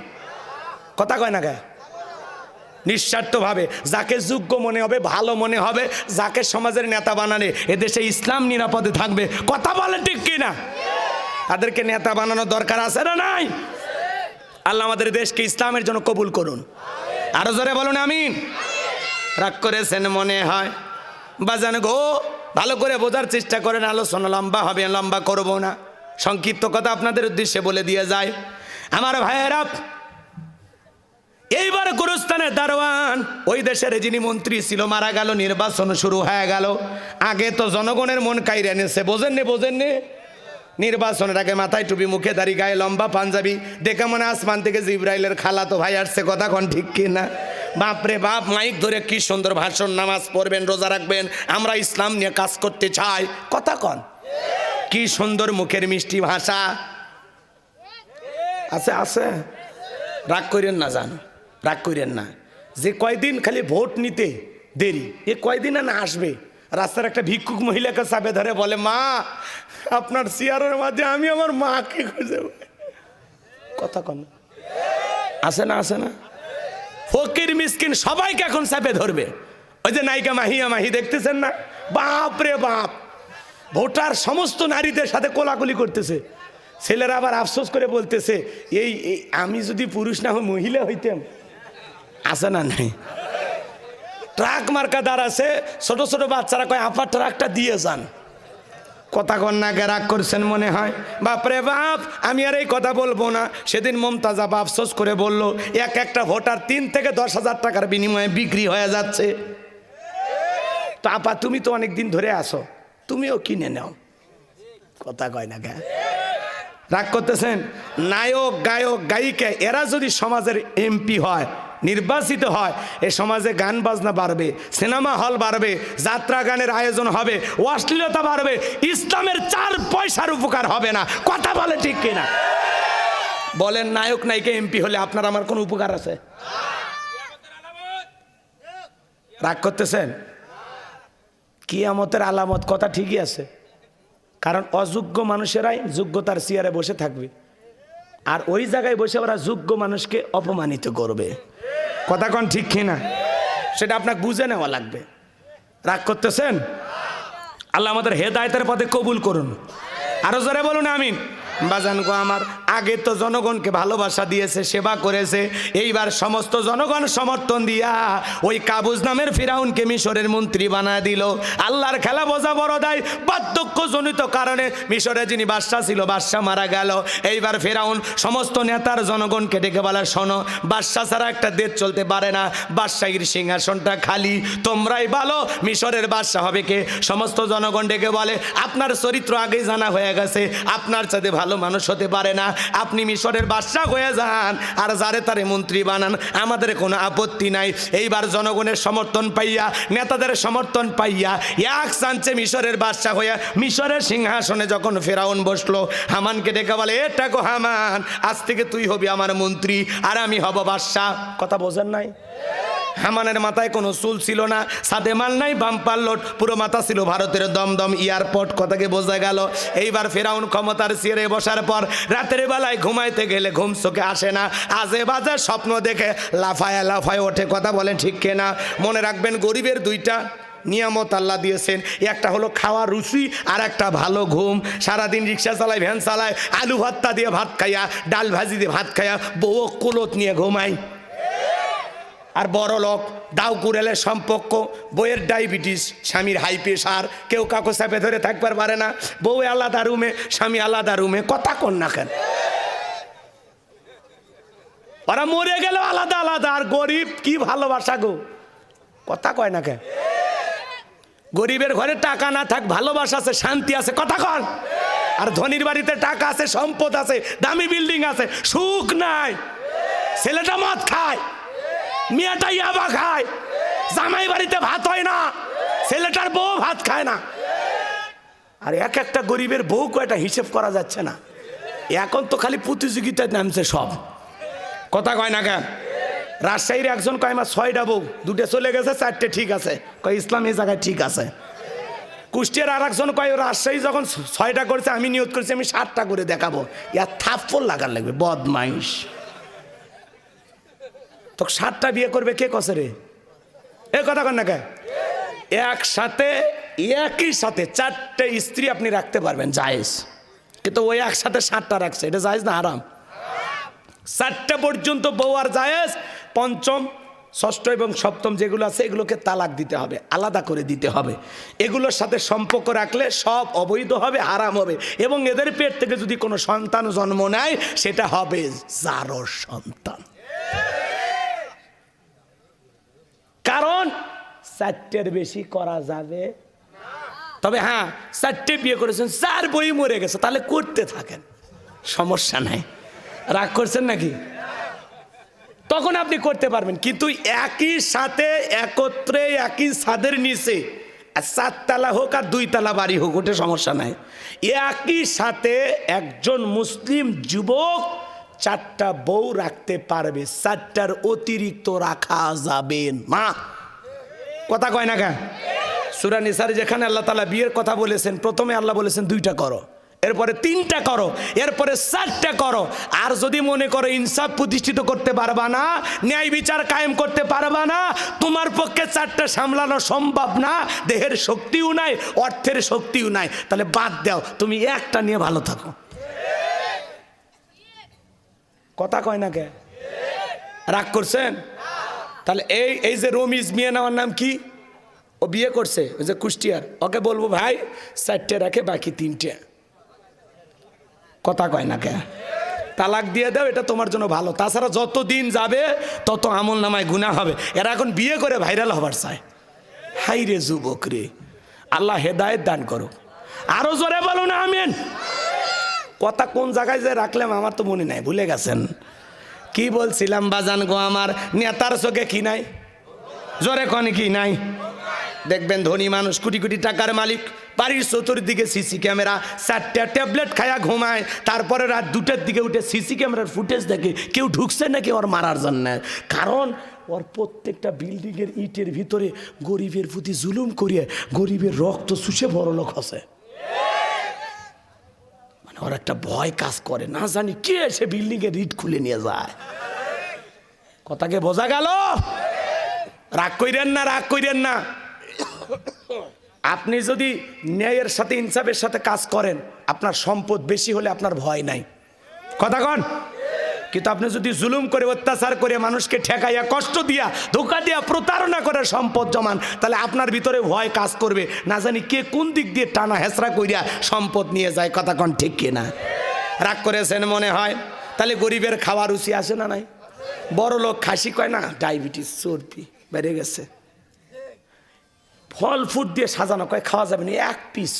কথা কয় না কে? নিঃস্বার্থভাবে যাকে যোগ্য মনে হবে, ভালো মনে হবে, যাকে সমাজের নেতা বানালে এদেশে ইসলাম নিরাপদে থাকবে। কথা বলে ঠিক কিনা? তাদেরকে নেতা বানানোর দরকার আছে না নাই? আল্লাহ আমাদের দেশকে ইসলামের জন্য কবুল করুন। আরো জোরে বলুন আমিন। রাগ করেছেন মনে হয়? বাজান গো, ভালো করে বোঝার চেষ্টা করেন, আলোচনা লম্বা হবে, লম্বা করব না, সংক্ষিপ্ত কথা আপনাদের উদ্দেশ্যে বলে দিয়ে যায়। আমার ভাইয়েরা, এইবার গুরুস্থানের দারোয়ান, ওই দেশের যিনি মন্ত্রী ছিল, মারা গেল, নির্বাচন শুরু হয়ে গেল। আগে তো জনগণের মন কাইরে এনেছে, বোঝেননি? নির্বাচনের আগে মাথায় টুপি, মুখে দাড়ি, গায়ে লম্বা পাঞ্জাবি, দেখে মনে আসমান থেকে জিব্রাইলের খালা তো ভাই আসছে। কথা কন ঠিক কিনা? বাপরে বাপ, মাইক ধরে কি সুন্দর ভাষণ, নামাজ পড়বেন, রোজা রাখবেন, আমরা ইসলাম নিয়ে কাজ করতে চাই। কথা কন, কি সুন্দর মুখের মিষ্টি ভাষা। আছে। রাগ করেন না, জান, রাগ করেন না। যে কয়দিন খালি ভোট নিতে দেরি, এ কয়দিন না আসবে, রাস্তার একটা ভিক্ষুক মহিলাকে চাপে ধরে বলে, মা আপনার চেয়ারের মাঝে আমি আমার মাকে খুঁজে। কথা কন, আছে না? ফকির মিসকিন সবাইকে এখন চাপে ধরবে। ওই যে নায়িকা মাহিয়া মাহি দেখতেছেন না? বাপ রে বাপ, ভোটার সমস্ত নারীদের সাথে কোলাকুলি করতেছে। ছেলেরা আবার আফসোস করে বলতেছে, এই আমি যদি পুরুষ না হই, মহিলা হইতাম। আছে না নাই? ট্রাক মার্কা দাঁড়াছে, ছোট ছোট বাচ্চারা কয় আপা ট্রাকটা দিয়ে যান। কথা কন্যাকে রাগ করছেন মনে হয়। বাপরে বাপ, আমি আর এই কথা বলবো না। সেদিন মমতাজা আফসোস করে বলল, এক একটা ভোটার 3 থেকে 10,000 টাকার বিনিময়ে বিক্রি হয়ে যাচ্ছে। তো আপা তুমি তো অনেক দিন ধরে আসো, তুমিও কিনে নাও। কথা কয় না কে? রাগ করতেছেন? নায়ক গায়ক গায়িকা এরা যদি সমাজের এমপি হয়, নির্বাচিত হয়, এ সমাজে গান বাজনা বাড়বে, সিনেমা হল বাড়বে, যাত্রা গানের আয়োজন হবে, অশ্লীলতা বাড়বে, ইসলামের 4 পয়সার উপকার হবে না। কথা বলে ঠিক কিনা? বলেন, নায়ক নায়িকা এমপি হলে আপনার আমার কোনো উপকার আছে? রাগ করতেছেন? কিয়ামতের আলামত, কথা ঠিকই আছে। কারণ অযোগ্য মানুষেরাই যোগ্যতার চেয়ারে বসে থাকবে, আর ওই জায়গায় বসে ওরা যোগ্য মানুষকে অপমানিত করবে। কথা কোন ঠিক কিনা? সেটা আপনাকে বুঝে নেওয়া লাগবে। রাগ করতেছেন? আল্লাহ আমাদের হেদায়েতের পথে কবুল করুন। আরো জোরে বলুন আমিন। বাজান গো আমার, আগে তো জনগণকে ভালোবাসা দিয়েছে, সেবা করেছে, এইবার সমস্ত জনগণ সমর্থন দিয়া ওই কাবুজ নামের ফিরাউনকে মিশরের মন্ত্রী বানায় দিল। আল্লাহর খেলা বোঝা বড় দায়। বার্ধক্যজনিত কারণে মিশরে যিনি বাদশা ছিল, বাদশা মারা গেল। এইবার ফিরাউন সমস্ত নেতার জনগণকে ডেকে বলে, শোনো, বাদশা ছাড়া একটা দেশ চলতে পারে না, বাদশাহীর সিংহাসনটা খালি, তোমরাই বলো মিশরের বাদশা হবে কে? সমস্ত জনগণ ডেকে বলে, আপনার চরিত্র আগেই জানা হয়ে গেছে, আপনার সাথে ভালো মানুষ হতে পারে না, আপনি মিশরের বাদশা হয়ে যান, আর যারে তারে মন্ত্রী বানান, আমাদের কোনো আপত্তি নাই। এইবার জনগণের সমর্থন পাইয়া, নেতাদের সমর্থন পাইয়া এক চান্সে মিশরের বাদশা হইয়া মিশরের সিংহাসনে যখন ফেরাউন বসলো, হামানকে ডেকে বলে, এটা গো হামান, আজ থেকে তুই হবি আমার মন্ত্রী আর আমি হব বাদশা। কথা বোঝেন নাই? হামানের মাথায় কোনো চুল ছিল না, সাদে মাল নাই, বাম্পার লোড, পুরো মাথা ছিল ভারতের দমদম এয়ারপোর্ট। কথাকে বোঝা গেল। এইবার ফেরাউন ক্ষমতার চেয়ারে বসার পর রাতের বেলায় ঘুমাইতে গেলে ঘুম চোখে আসে না, আজে বাজে স্বপ্ন দেখে লাফায় লাফায় ওঠে। কথা বলেন ঠিক কিনা? মনে রাখবেন, গরিবের 2টা নিয়ামত আল্লাহ দিয়েছেন, একটা হলো খাওয়ার রুচি, আর একটা ভালো ঘুম। সারাদিন রিক্সা চালায়, ভ্যান চালায়, আলু ভর্তা দিয়ে ভাত খাইয়া, ডাল ভাজি দিয়ে ভাত খাইয়া, বউ কুলত নিয়ে ঘুমায়। আর বড় লোক, দাও কুড়েলের সম্পর্ক, বউয়ের ডায়াবেটিস, স্বামীর হাই প্রেশার, কেউ কাউকে চাপে ধরে থাকবার পারে না, বউ আলাদা রুমে, স্বামী আলাদা রুমে। কথা কন না কেন? ওরা মরে গেল আলাদা আলাদা, আর গরিব কি ভালোবাসা গো। কথা কয় না কেন? গরিবের ঘরে টাকা না থাক, ভালোবাসা আছে, শান্তি আছে। কথা কন। আর ধনীর বাড়িতে টাকা আছে, সম্পদ আছে, দামি বিল্ডিং আছে, সুখ নাই। ছেলেটা মদ খায়, মেয়েটা ইয়াবা খায়, জামাই বাড়িতে ভাত হয় না, ছেলেটার বউ ভাত খায় না। আর এক একটা গরিবের বউ কয়টা হিসেব করা যাচ্ছে না। এখন তো খালি প্রতিযোগিতায় নামছে সব। কথা কয় না কেন? রাজশাহীর একজন কয়, আমার 6টা বউ, 2টে চলে গেছে, 4টে ঠিক আছে। কয় ইসলাম এই জায়গায় ঠিক আছে। কুষ্টিয়ার আর একজন কয়, রাজশাহী যখন 6টা করেছে, আমি নিয়ত করেছি আমি 7টা করে দেখাবো। ইয়ার থাপ্পড় লাগার লাগবে, বদমাইশ। তো 7টা বিয়ে করবে কে কছে রে? এ কথা কন না কে? একসাথে, একই সাথে 4টে স্ত্রী আপনি রাখতে পারবেন, জায়েজ। কিন্তু ওই একসাথে 7টা রাখছে, এটা জায়েজ না হারাম? 4টা পর্যন্ত বউ আর জায়েজ। 5ম, 6ষ্ঠ এবং 7ম যেগুলো আছে, এগুলোকে তালাক দিতে হবে, আলাদা করে দিতে হবে। এগুলোর সাথে সম্পর্ক রাখলে সব অবৈধ হবে, হারাম হবে। এবং এদের পেট থেকে যদি কোনো সন্তান জন্ম নেয়, সেটা হবে জারজ সন্তান। কারণ 4টের বেশি করা যাবে। তবে হ্যাঁ, 4টে বিয়ে করেছেন, 4 বই মরে গেছে, তাহলে করতে থাকেন, সমস্যা নাই। রাগ করছেন নাকি? তখন আপনি করতে পারবেন। কিন্তু একই সাথে একত্রে একই ছাদের নিচে, 4 তলা হোক আর 2 তলা বাড়ি হোক, ওটা সমস্যা নাই। একই সাথে একজন মুসলিম যুবক 4টা বউ রাখতে পারবে, 4টার অতিরিক্ত রাখা যাবে না। কথা কয় না কেন? সূরা নিসার যেখানে আল্লাহ তাআলা বিয়ের কথা বলেছেন, প্রথমে আল্লাহ বলেছেন 2টা করো, এরপরে 3টা করো, এরপরে 4টা করো। আর যদি মনে করো ইনসাফ প্রতিষ্ঠিত করতে পারবা না, ন্যায় বিচার কায়েম করতে পারবা না, তোমার পক্ষে 4টা সামলানো সম্ভব না, দেহের শক্তিও নাই, অর্থের শক্তিও নাই, তাহলে বাদ দাও, তুমি একটা নিয়ে ভালো থাকো। কথা কয় না কে? রাগ করছেন? তাহলে এই যে রমিজ মিয়া নেওয়ার নাম কি? ও বিয়ে করছে, ওই যে কুষ্টিয়ার। ওকে বলবো ভাই 4টে রাখে বাকি 3টে। কথা কয় না কে? তালাক দিয়ে দাও, এটা তোমার জন্য ভালো। তাছাড়া যত দিন যাবে তত আমল নামায় গুনাহ হবে। এরা এখন বিয়ে করে ভাইরাল হবার চায়। হাই রে যুবক রে, আল্লাহ হেদায়েত দান করো। আরো জোরে বলুন আমিন। কথা কোন জায়গায় যে রাখলাম আমার তো মনে নাই, ভুলে গেছেন। কি বলছিলাম বাজান গো আমার? নেতার চোখে কি নাই? জোরে কন কি নাই? দেখবেন ধনী মানুষ, কোটি কোটি টাকার মালিক, বাড়ির চতুর্দিকে সিসি ক্যামেরা, 4টা ট্যাবলেট খায়া ঘুমায়, তারপরে রাত 2টার দিকে উঠে সিসি ক্যামেরার ফুটেজ দেখে কেউ ঢুকছে নাকি ওর মারার জন্য। কারণ ওর প্রত্যেকটা বিল্ডিংয়ের ইটের ভিতরে গরিবের প্রতি জুলুম করিয়ে গরিবের রক্ত চুষে বড় লোক হসে। মানে ওর একটা ভয় কাজ করে, না জানি কে এসে বিল্ডিংয়ের ইট খুলে নিয়ে যায়। কথাকে বোঝা গেল? রাগ কইরেন না, রাগ কইরেন না। আপনি যদি ন্যায়ের সাথে ইনসাফের সাথে কাজ করেন, আপনার সম্পদ বেশি হলে আপনার ভয় নাই। কথা কন? কিন্তু আপনি যদি জুলুম করে, অত্যাচার করে, মানুষকে ঠেকাইয়া, কষ্ট দিয়া, ধোঁকা দিয়া, প্রতারণা করে সম্পদ জমান, তাহলে আপনার ভিতরে ভয় কাজ করবে, না জানি কে কোন দিক দিয়ে টানা হেঁচড়া করিয়া সম্পদ নিয়ে যায়। কথা কন ঠিক কিনা? রাগ করেছেন মনে হয়? তাহলে গরিবের খাওয়া রুচি আছে না নাই? বড় লোক খাসি কয় না, ডায়াবেটিস চর্বি বেড়ে গেছে, ফল ফুট দিয়ে সাজানো, কয় খাওয়া যাবে না 1 পিস।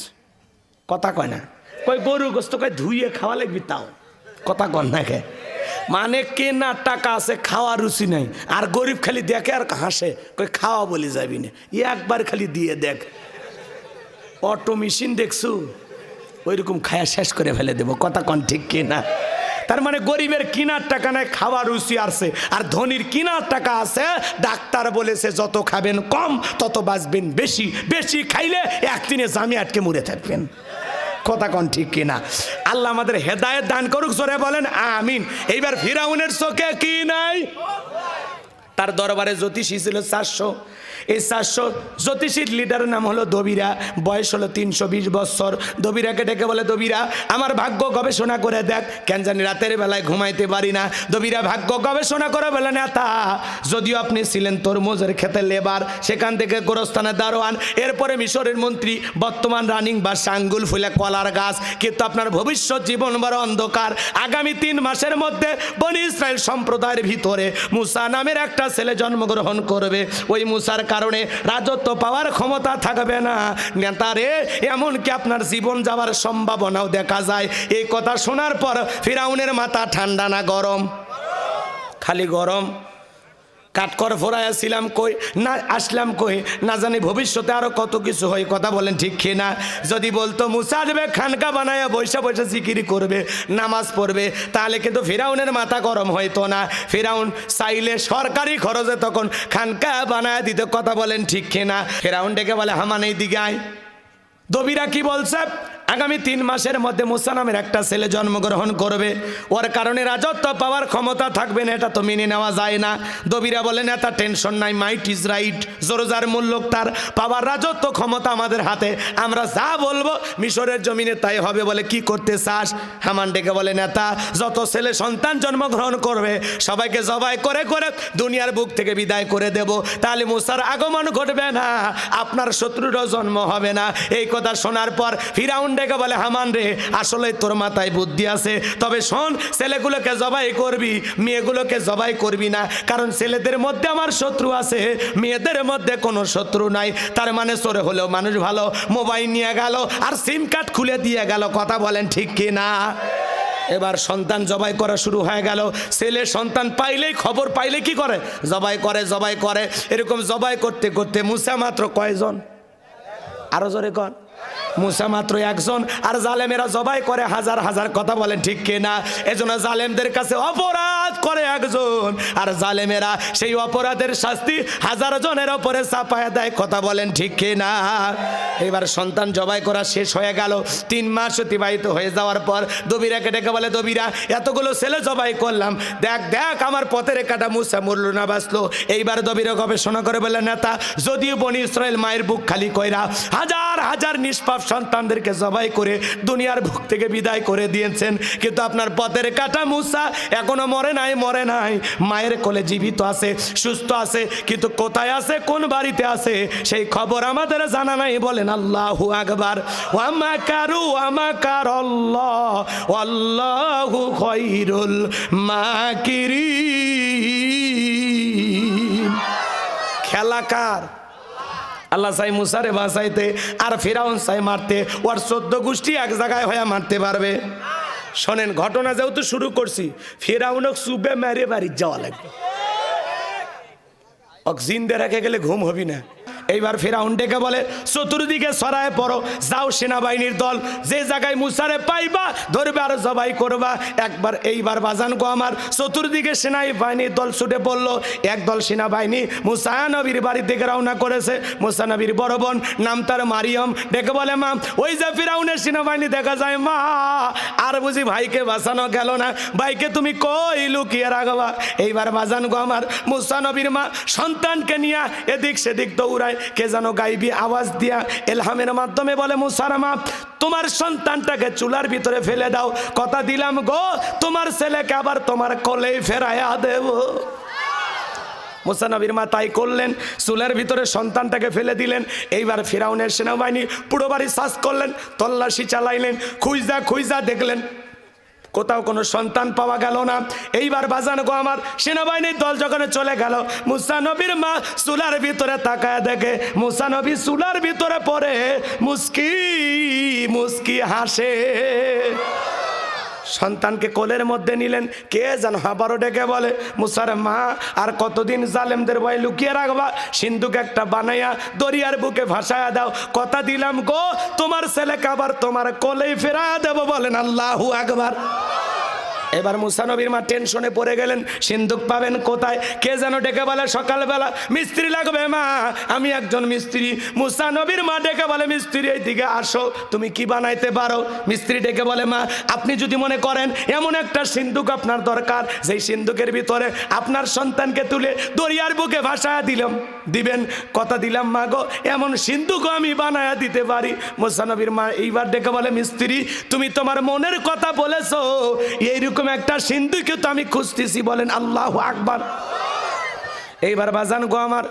কথা কয় না? কয় গরু গোস্ত কয় ধুইয়ে খাওয়া লাগবি তাও। কথা কন না কে? মানে কেনার টাকা আছে, খাওয়া রুচি নাই। আর গরিব খালি দেখে আর হাসে, কয় খাওয়া বলে যাবি না, একবার খালি দিয়ে দেখ। অটো মেশিন দেখছু, ওইরকম খায়া শেষ করে ফেলে দেবো। কথা কন ঠিক কিনা? তার মানে গরিবের কিনার টাকা নাই, খাওয়ার রুচি আছে। আর ধনীর কিনার টাকা আছে, ডাক্তার বলেছে যত খাবেন কম তত বাঁচবেন বেশি, বেশি খাইলে একদিনে জামে আটকে মরে থাকবেন। কথা কন ঠিক কিনা? আল্লাহ আমাদের হেদায়েত দান করুক, জোরে বলেন আমিন। এইবার ফিরাউনের চোখে কি নাই? তার দরবারে জ্যোতিষী ছিল 400। এই 400 জ্যোতিষীর লিডারের নাম হলো দবিরা, বয়স হলো 320 বছর। দবিরাকে ডেকে বলে, দবিরা আমার ভাগ্য গবেষণা করে দেখ, কেন জানি রাতের বেলায় ঘুমাইতে পারি না। দবিরা ভাগ্য গবেষণা করে বলে, নেতা যদিও আপনি ছিলেন তরমুজের খেতে লেবার, সেখান থেকে গোরস্থানে দারোয়ান, এরপরে মিশরের মন্ত্রী, বর্তমান রানিং বা আঙ্গুল ফুলে কলার গাছ, কিন্তু আপনার ভবিষ্যৎ জীবন বড় অন্ধকার। আগামী 3 মাসের মধ্যে বনি ইসরায়েল সম্প্রদায়ের ভিতরে মুসা নামের একটা ছেলে জন্মগ্রহণ করবে। ওই মুসার কারণে রাজত্ব পাওয়ার ক্ষমতা থাকবে না। নেতারে এমনকি আপনার জীবন যাওয়ার সম্ভাবনাও দেখা যায়। এই কথা শোনার পর ফিরাউনের মাথা ঠান্ডা না গরম? খালি গরম। কাঠকর ফোরাইয়াছিলাম কই, না আসলাম কই, না জানি ভবিষ্যতে আরো কত কিছু হয়। কথা বলেন ঠিক কিনা? যদি বলতো মুসা দেবে খানকা বানায়া বৈশা বৈশা জিকির করবে, নামাজ পড়বে, তাহলে কিন্তু ফিরাউনের মাথা গরম হইতো না। ফিরাউন চাইলে সরকারি খরচে তখন খানকা বানায়া দিত। কথা বলেন ঠিক কিনা? ফিরাউন ডেকে বলে, হামান এই দিকে আয়। দবিরা কি বলছে? আগামী 3 মাসের মধ্যে মুসা নামের একটা ছেলে জন্মগ্রহণ করবে, ওর কারণে রাজত্ব পাওয়ার ক্ষমতা থাকবে না, এটা তো মেনে নেওয়া যায় না। দবিরা বলেন, এত টেনশন নাই, মাইট ইজ রাইট, জোরজার মূল্য তার, পাওয়ার রাজত্ব ক্ষমতা আমাদের হাতে, আমরা যা বলবো মিশরের জমিনে তাই হবে। বলে, কি করতে চাস? হামান ডেকে বলে, নেতা যত ছেলে সন্তান জন্মগ্রহণ করবে সবাইকে জবাই করে করে দুনিয়ার বুক থেকে বিদায় করে দেব, তাহলে মুসার আগমন ঘটবে না, আপনার শত্রুরও জন্ম হবে না। এই কথা শোনার পর ফিরাউন ডেকে বলে, হামান রে আসলে তোর মাথায় বুদ্ধি আছে, তবে শোন, ছেলেগুলোকে জবাই করবি, মেয়েগুলোকে জবাই করবি না, কারণ ছেলেদের মধ্যে আমার শত্রু আছে, মেয়েদের মধ্যে কোনো শত্রু নাই। তার মানে চোরে হলেও মানুষ ভালো, মোবাইল নিয়ে গেল আর সিম কার্ড খুলে দিয়ে গেল। কথা বলেন ঠিক কি না? এবার সন্তান জবাই করা শুরু হয়ে গেল। ছেলে সন্তান পাইলেই, খবর পাইলে কি করে? জবাই করে, জবাই করে। এরকম জবাই করতে করতে মুসা মাত্র কয়জন? আরো জোরে কর। মুসা মাত্র একজন, আর জালেমেরা জবাই করে হাজার হাজার। কথা বলেন ঠিক কিনা? এজন্য জালেমদের কাছে অপরাধ করে একজন, আর জালেমেরা সেই অপরাধের শাস্তি হাজার জনের উপরে চাপায়া দেয়। কথা বলেন ঠিক কিনা? এবার সন্তান জবাই করা শেষ হয়ে গেল। 3 মাস অতিবাহিত হয়ে যাওয়ার পর দবিরাকে ডেকে বলে, দবিরা এতগুলো ছেলে জবাই করলাম, দেখ দেখ আমার পথের কাটা মুসা মরল না বাঁচলো। এইবার দবিরা গবেষণা করে বলে, নেতা যদিও বনি ইসরায়েল মায়ের বুক খালি কইরা হাজার হাজার নিষ্পাপ সন্তানদেরকে জবাই করে দুনিয়ার বুক থেকে বিদায় করে দিয়েছেন, কিন্তু আপনার পথের কাঁটা মূসা এখনো মরে নাই। মায়ের কোলে জীবিত আছে, সুস্থ আছে, কিন্তু কোথায় আছে, কোন বাড়িতে আছে সেই খবর আমাদের জানা নাই। বলেন আল্লাহু আকবার। ওয়া মাকারু ওয়া মাকারাল্লাহ ওয়াল্লাহু খায়রুল মাকিরিন। খেলা কার? আল্লাহ চাই মুসারে বাঁচাইতে, আর ফিরাউন চাই মারতে। ওর 14 গোষ্ঠী এক জায়গায় হয়ে মারতে পারবে? শোনেন, ঘটনা যেহেতু শুরু করছি, ফিরাউনক চুবে মেরে বাড়ি যাওয়া লাগবে। জিন্দে রেখে গেলে ঘুম হবি না। এইবার ফিরাউন ডেকে বলে, চতুর্দিকে ছড়ায় পড়ো, যাও সেনাবাহিনীর দল, যে জায়গায় মুসারে পাইবা ধরবে আর জবাই করবা। এইবার বাজান গো আমার, চতুর্দিকে সেনাবাহিনীর দল ছুটে পড়লো। একদল সেনাবাহিনী মুসা নবীর বাড়ির দিকে রওনা করেছে। মুসা নবীর বড় বোন, নাম তার মারিয়ম, ডেকে বলে, মা ওই যে ফিরাউনের সেনাবাহিনী দেখা যায়, মা আর বুঝি ভাইকে বাঁচানো গেল না, ভাইকে তুমি কই লুকিয়ে রাখবা। এইবার বাজান গো আমার, মুসা নবীর মা সন্তানকে নিয়ে এদিক সেদিক দৌড়ায়। কে যেন গাইবি আওয়াজ দিয়া এলহামের মাধ্যমে বলে, মুসার মা তোমার সন্তানটাকে চুলার ভিতরে ফেলে দাও, কথা দিলাম গো তোমার ছেলেকে আবার তোমার কোলেই ফেরাইয়া দেব। মুসা নবীর মা তাই করলেন, চুলের ভিতরে সন্তানটাকে ফেলে দিলেন। এইবার ফিরাউনের সেনাবাহিনী পুরো বাড়ি সার্চ করলেন, তল্লাশি চালাইলেন, খুঁজা দেখলেন কোথাও কোনো সন্তান পাওয়া গেল না। এইবার বাজান গো আমার, সেনাবাহিনীর দল যখন চলে গেল, মুসা নবীর মা চুলার ভিতরে তাকায় দেখে মুসা নবী চুলার ভিতরে পড়ে মুস্কি মুস্কি হাসে। সন্তানকে কোলের মধ্যে নিলেন। কে যেন আবারও ডেকে বলে, মুসার মা আর কতদিন জালেমদের ভয় লুকিয়ে রাখবা, সিন্ধুক একটা বানাইয়া দরিয়ার বুকে ভাসায়া দাও, কথা দিলাম গো তোমার ছেলেকে আবার তোমার কোলেই ফেরা দেব। বলেন আল্লাহু আকবার। এবার মুসা নবীর মা টেনশনে পড়ে গেলেন, সিন্ধুক পাবেন কোথায়। কে যেন ডেকে বলে, সকালবেলা মিস্ত্রি লাগবে মা, আমি একজন মিস্ত্রি। মুসা নবীর মা ডেকে বলে, মিস্ত্রি এইদিকে আসো, তুমি কি বানাইতে পারো? মিস্ত্রি ডেকে বলে, মা আপনি যদি মনে করেন এমন একটা সিন্ধুক আপনার দরকার, যেই সিন্ধুকের ভিতরে আপনার সন্তানকে তুলে দরিয়ার বুকে ভাসায়া দিবেন, কথা দিলাম মা গো এমন সিন্ধুকও আমি বানায়া দিতে পারি। মুসা নবীর মা এইবার ডেকে বলে, মিস্ত্রি তুমি তোমার মনের কথা বলেছো, এইরকম একটা সিন্ধুকে তো আমি খুঁজতেছি। বলেন আল্লাহু আকবার। এইবার বাজান গো আমার,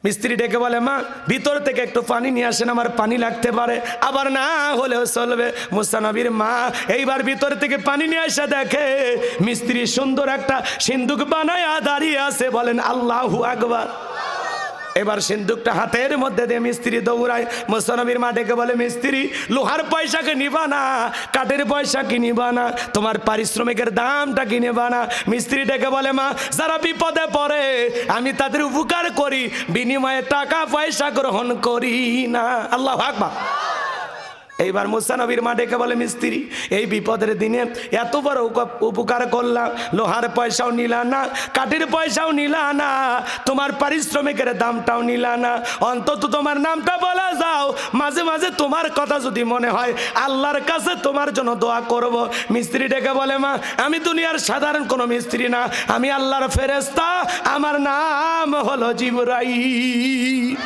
মিস্ত্রি ডেকে বলে, মা ভিতর থেকে একটু পানি নিয়ে আসেন, আমার পানি লাগতে পারে, আবার না হলেও চলবে। মুসা নবীর মা এইবার ভিতর থেকে পানি নিয়ে এসে দেখে মিস্ত্রি সুন্দর একটা সিন্ধুক বানায়া দাঁড়িয়ে আছে। বলেন আল্লাহু আকবার। এবার সিন্ধুকটা হাতের মধ্যে দিয়ে মিস্ত্রি দৌড়ায়। মুসা নবীর মা ডেকে বলে, মিস্ত্রি লোহার পয়সাকে নিবা না, কাঠের পয়সা কি নিবা না, তোমার পারিশ্রমিকের দামটা কি নিবা না? মিস্ত্রি ডেকে বলে, মা যারা বিপদে পড়ে আমি তাদের উপকার করি, বিনিময়ে টাকা পয়সা গ্রহণ করি না। আল্লাহু আকবার। এইবার মুসা নবীর মা ডেকে বলে, মিস্ত্রি এই বিপদের দিনে এত বড় উপকার করলাম, লোহার পয়সাও নিলা না, কাঠের পয়সাও নিলা না, তোমার পারিশ্রমিকের দামটাও নিলা না, অন্তত তোমার নামটা বলা যাও, মাঝে মাঝে তোমার কথা যদি মনে হয় আল্লাহর কাছে তোমার জন্য দোয়া করব। মিস্ত্রি ডেকে বলে, মা আমি দুনিয়ার সাধারণ কোনো মিস্ত্রি না, আমি আল্লাহর ফেরেশতা, আমার নাম হলো জিবরাইল।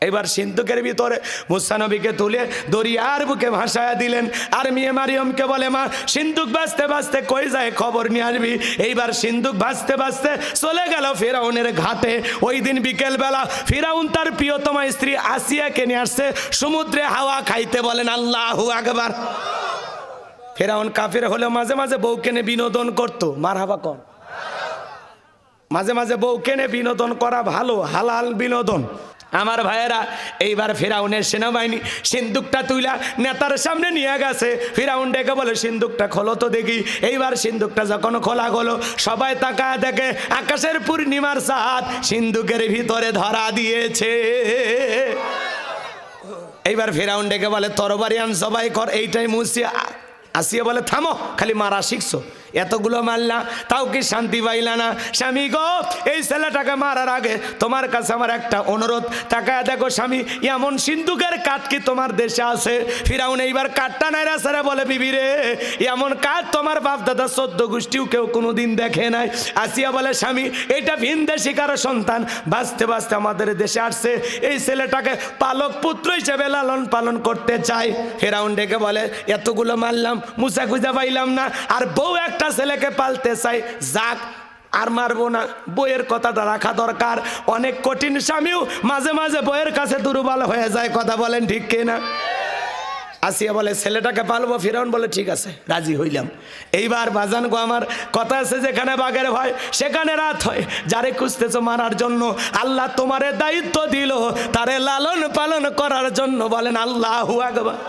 এবার সিন্ধুকের ভিতরে মুসা নবীকে তুলে দরিয়ার বুকে ভাসায়া দিলেন। আর মেয়ে মারিয়মকে বলে, মা সিন্ধুক ভাসতে ভাসতে কই যায় খবর নিয়ে আসবি। এইবার সিন্ধুক ভাসতে ভাসতে চলে গেল ফিরাউনের ঘাটে। ওই দিন বিকেল বেলা ফিরাউন তার প্রিয়তমা স্ত্রী আসিয়াকে নিয়ে আসছে সমুদ্রে হাওয়া খাইতে। বলেন আল্লাহু আকবার। ফিরাউন কাফির হলেও মাঝে মাঝে বউ কেনে বিনোদন করতো। মারহাবা কর। মাঝে মাঝে বউ কেনে বিনোদন করা ভালো, হালাল বিনোদন। আমার ভাইয়েরা, এইবার ফিরাউনের সেনাবাহিনী সিন্ধুকটা তুইলা নেতার সামনে নিয়ে গেছে। ফিরাউন ডেকে বলে, সিন্ধুকটা খোলো তো দেখি। এইবার সিন্ধুকটা যখন খোলা হলো, সবাই তাকায় দেখে আকাশের পূর্ণিমার চাঁদ সিন্ধুকের ভিতরে ধরা দিয়েছে। এইবার ফিরাউন ডেকে বলে, তরবারি আন জবাই কর। এইটাই মুসিয়া আসিয়া বলে, থামো, খালি মারা শিখছো, এতগুলো মারলা তাও কি শান্তি পাইলা না? স্বামী গো, এই ছেলেটাকে মারার আগে তোমার কাছে আমার একটা অনুরোধ, তাকায় দেখো স্বামী, এমন সিন্ধুকের কাঠ কি তোমার দেশে আছে? ফিরাউন এইবার কাঠটা নাইরা সারা বলে, বিবি রে, এমন কাঠ তোমার বাপ দাদা 14 গোষ্ঠীও কেউ কোনোদিন দেখে নাই। আসিয়া বলে, স্বামী এটা ভিনদেশী কারো সন্তান, বাঁচতে বাঁচতে আমাদের দেশে আসছে, এই ছেলেটাকে পালক পুত্র হিসেবে লালন পালন করতে চাই। ফিরাউন ডেকে বলে, এতগুলো মারলাম, মুসা খুঁজে পাইলাম না, আর বউ একটা ছেলেকে পালতে চাই, যাক আর মারবো না, বইয়ের কথাটা রাখা দরকার। অনেক কঠিন স্বামীও মাঝে মাঝে বইয়ের কাছে দুর্বল হয়ে যায়, কথা বলেন ঠিক কিনা? আসিয়া বলে, ছেলেটাকে পালবো। ফিরাউন বলে, ঠিক আছে, রাজি হইলাম। এইবার বাজান গো আমার, কথা আছে যেখানে বাঘের ভয় সেখানে রাত হয়। যারে খুঁজতেছো মারার জন্য, আল্লাহ তোমারে দায়িত্ব দিল তারে লালন পালন করার জন্য, বলেন আল্লাহু আকবার।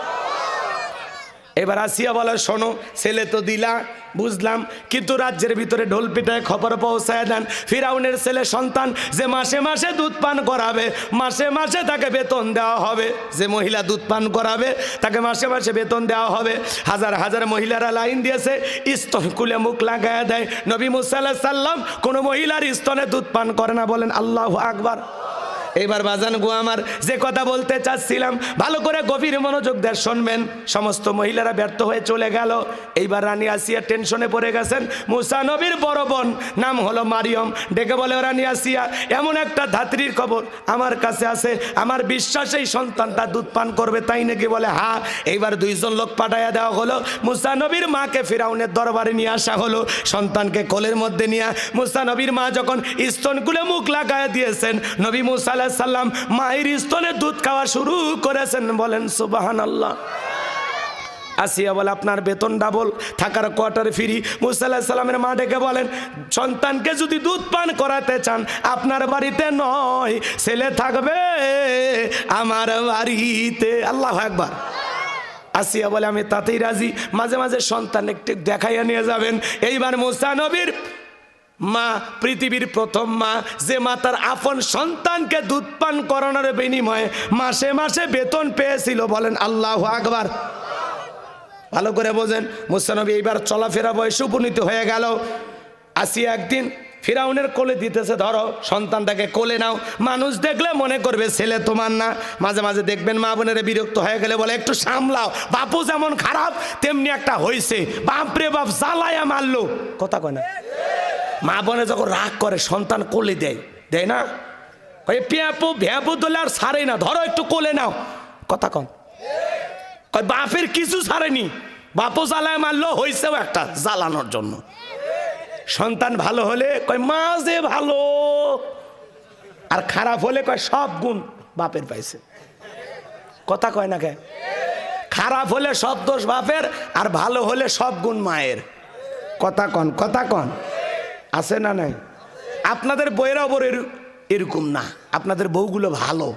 এবার আসিয়া বলে, শোনো, ছেলে তো দিলা বুঝলাম, কিন্তু রাজ্যের ভিতরে ঢোল পিটায় খবর পৌঁছায় দেন, ফিরাউনের ছেলে সন্তান যে মাসে মাসে দুধ পান করাবে, মাসে মাসে তাকে বেতন দেওয়া হবে। যে মহিলা দুধ পান করাবে তাকে মাসে মাসে বেতন দেওয়া হবে। হাজার হাজার মহিলারা লাইন দিয়েছে, স্তন খুলে মুখ লাগায় দেয়। নবী মুসা আলাইহিস সালাম কোনো মহিলার স্তনে দুধ পান করে না, বলেন আল্লাহু আকবার। এইবার বাজান গো আমার, যে কথা বলতে চাচ্ছিলাম ভালো করে গভীর মনোযোগ দিয়ে শুনবেন। সমস্ত মহিলারা ব্যর্থ হয়ে চলে গেল। এইবার রানী আসিয়া টেনশনে পড়ে গেছেন। মুসা নবীর বড় বোন নাম হলো মারিয়ম, ডেকে বলে, রানী আসিয়া, এমন একটা ধাত্রীর খবর আমার কাছে আছে, আমার বিশ্বাস এই সন্তানটা দুধ পান করবে, তাই নাকি? বলে হ্যাঁ। এইবার 2 জন লোক পাঠাইয়া দেওয়া হলো। মুসা নবীর মাকে ফিরাউনের দরবারে নিয়ে আসা হলো। সন্তানকে কোলের মধ্যে নিয়ে মুসা নবীর মা যখন স্তনগুলো মুখ লাগায় দিয়েছেন, নবী মুসা আলাইহিস সালাম মায়ের স্তনে দুধ খাওয়া শুরু করেছেন, বলেন সুবহানাল্লাহ। আসিয়া বলে, আপনার বেতন ডাবল, থাকার কোয়ার্টার ফ্রি। মুসা আলাইহিস সালামের মা ডেকে বলেন, সন্তানকে যদি দুধ পান করাতে চান আপনার বাড়িতে নয়, ছেলে থাকবে আমার বাড়িতে। আল্লাহু আকবার। আসিয়া বলে, আমি তাতেই রাজি, মাঝে মাঝে সন্তান একটু দেখাইয়া নিয়ে যাবেন। এইবার মুসা নবীর মা, পৃথিবীর প্রথম মা, যে মা তার আপন সন্তানকে দুধ পান করানোর বিনিময়ে মাসে মাসে বেতন পেয়েছিল, বলেন আল্লাহু আকবার। ভালো করে বোঝেন। মুসা নবী এইবার চলাফেরা বয়সে উপনীত হয়ে গেল। আসিয়া একদিন ফিরাউনের কোলে দিতেছে, ধরো সন্তানটাকে কোলে নাও। মানুষ দেখলে মনে করবে ছেলে তোমার না। মাঝে মাঝে দেখবেন মা বোনেরা বিরক্ত হয়ে গেলে বলে, একটু সামলাও, বাপু যেমন খারাপ তেমনি একটা হয়েছে, বাপরে বাপ জ্বালায়া মারলো, কথা কয় না? মা বোনে যখন রাগ করে সন্তান কোলে দেয়, দেয় না? পেঁপু ভ্যাপু তোলে আর ছাড়ে না, ধরো একটু কোলে নাও, কথা কন। বাপের কিছু ছাড়েনি, বাপু জ্বালায় মারলো, হয়েছেও একটা জ্বালানোর জন্য। সন্তান ভালো হলে কয় মা যে ভালো, আর খারাপ হলে কয় সব গুণ বাপের পাইছে, কথা কয় না কে? খারাপ হলে সব দোষ বাপের, আর ভালো হলে সব গুণ মায়ের, কথা কন, কথা কন। আছে না নাই? আপনাদের বইয়েরা ওপর এরকম না, আপনাদের বউগুলো ভালো,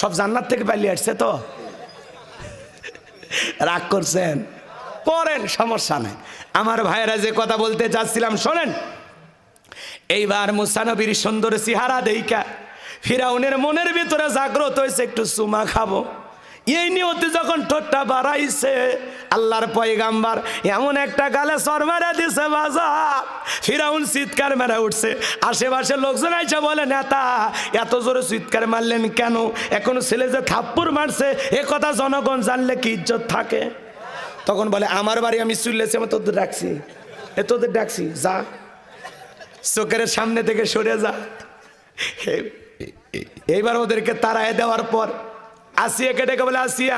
সব জান্নাত থেকে পালিয়ে আসছে। তো রাগ করছেন, পড়েন, সমস্যা নাই। আমার ভাইয়েরা যে কথা বলতে চাচ্ছিলাম শোনেন। এইবার মুসা নবীর সুন্দর চেহারা দেইখা ফিরাউনের মনের ভিতরে জাগ্রত হয়েছে, একটু চুমা খাবো। এই নিয়তে যখন ঠোঁটটা বাড়াইছে, আল্লাহর পয়গাম্বার এমন একটা গালে সর মারা দিছে বাজার, ফিরাউন চিৎকার মেরে উঠছে। আশেপাশে লোকজন আইসা বলে, নেতা এত জোরে চিৎকার মারলেন কেন? এখন ছেলে যে থাপ্পড় মারছে এ কথা জনগণ জানলে কি ইজ্জত থাকে? তখন বলে, আমার বাড়ি আমি চুললেছি, আমি তোদের ডাকছি, তোদের ডাকছি, যা চোখের সামনে থেকে সরে যা। এইবার ওদেরকে তাড়ায় দেওয়ার পর আসিয়াকে ডেকে বলে, আসিয়া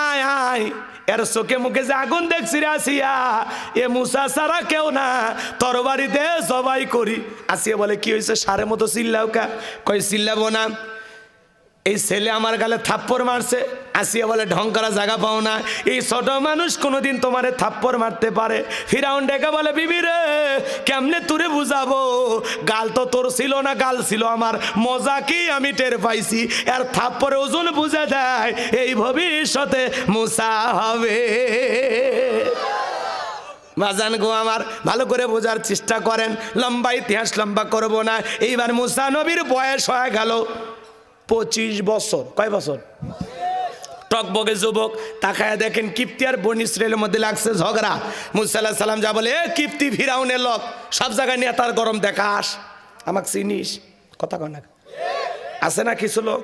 আয় আয়, এর চোখে মুখে যে আগুন দেখছি রে আসিয়া, এ মুসা ছাড়া কেউ না, তরবারি দে জবাই করি। আসিয়া বলে, কি হয়েছে সারে মতো চিল্লাও কা? কই চিল্লাবো না, এই ছেলে আমার গালে থাপ্পড় মারছে। আসিয়া বলে, ঢং করা জায়গা পাও না, এই ছোট মানুষ কোনোদিন তোমারে থাপ্পড় মারতে পারে? ফিরাউন ডেকে বলে, বিবি রে কেমনে তুরে বুঝাবো, গাল তো তোর ছিল না, গাল ছিল আমার, মজা কি আমি টের পাইছি, আর থাপ্পড়ে ওজন বুঝে দেয় এই ভবিষ্যতে মুসা হবে। বাজান গো আমার, ভালো করে বোঝার চেষ্টা করেন, লম্বা ইতিহাস লম্বা করব না। এইবার মুসা নবীর বয়স হয়ে গেল 25 বছর। কয় বছর? টকবগে যুবক তাকায় দেখেন কিপ্তি আর বনি ইসরাইলের মধ্যে লাগছে ঝগড়া। মুসা আলাইহিস সালাম যা বলে, এ কিপ্তি ফিরাউনের লোক, সব জায়গায় নিয়ে তার গরম দেখাস, আমাকে চিনিস? কথা কয় না, আছে না কিছু লোক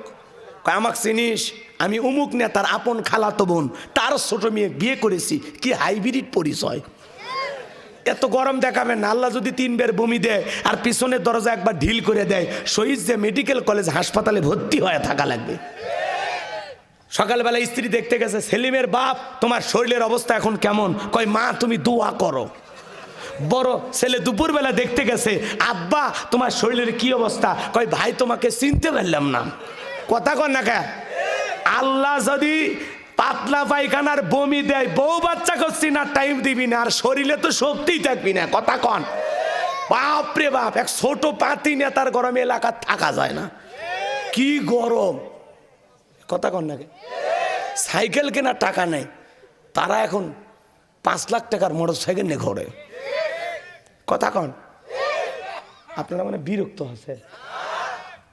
কয় আমাকে চিনিস, আমি উমুক নেতার আপন খালাতো বোন, তার ছোট মেয়ে বিয়ে করেছি, কি হাইব্রিড পরিচয়। এত গরম দেখাবেন না। আল্লাহ যদি 3 বের বমি দেয় আর পিছনের দরজা একবার ঢিল করে দেয়, শহীদ যে মেডিকেল কলেজ হাসপাতালে ভর্তি হয়ে থাকা লাগবে। সকালবেলা স্ত্রী দেখতে গেছে, সেলিমের বাপ তোমার শরীরের অবস্থা এখন কেমন? কয় মা তুমি দোয়া করো। বড় ছেলে দুপুরবেলা দেখতে গেছে, আব্বা তোমার শরীরের কি অবস্থা? কয় ভাই তোমাকে চিনতে পারলাম না। কথা কর না কে? আল্লাহ যদি পাতলা পায়খানার বমি দেয়, বউ বাচ্চা করছি না, টাইম দিবি না, আর শরীরে তো শক্তিই থাকবি না। কথা কন, বাপরে বাপ, এক ছোট পাতি নেতার গরমে এলাকা থাকা যায় না, কি গরম। কথা কন না কে? সাইকেল কেনার টাকা নেই, তারা এখন 5 লাখ টাকার মোটর সাইকেল নিয়ে ঘোরে। কথা কন, আপনারা মানে বিরক্ত হচ্ছে?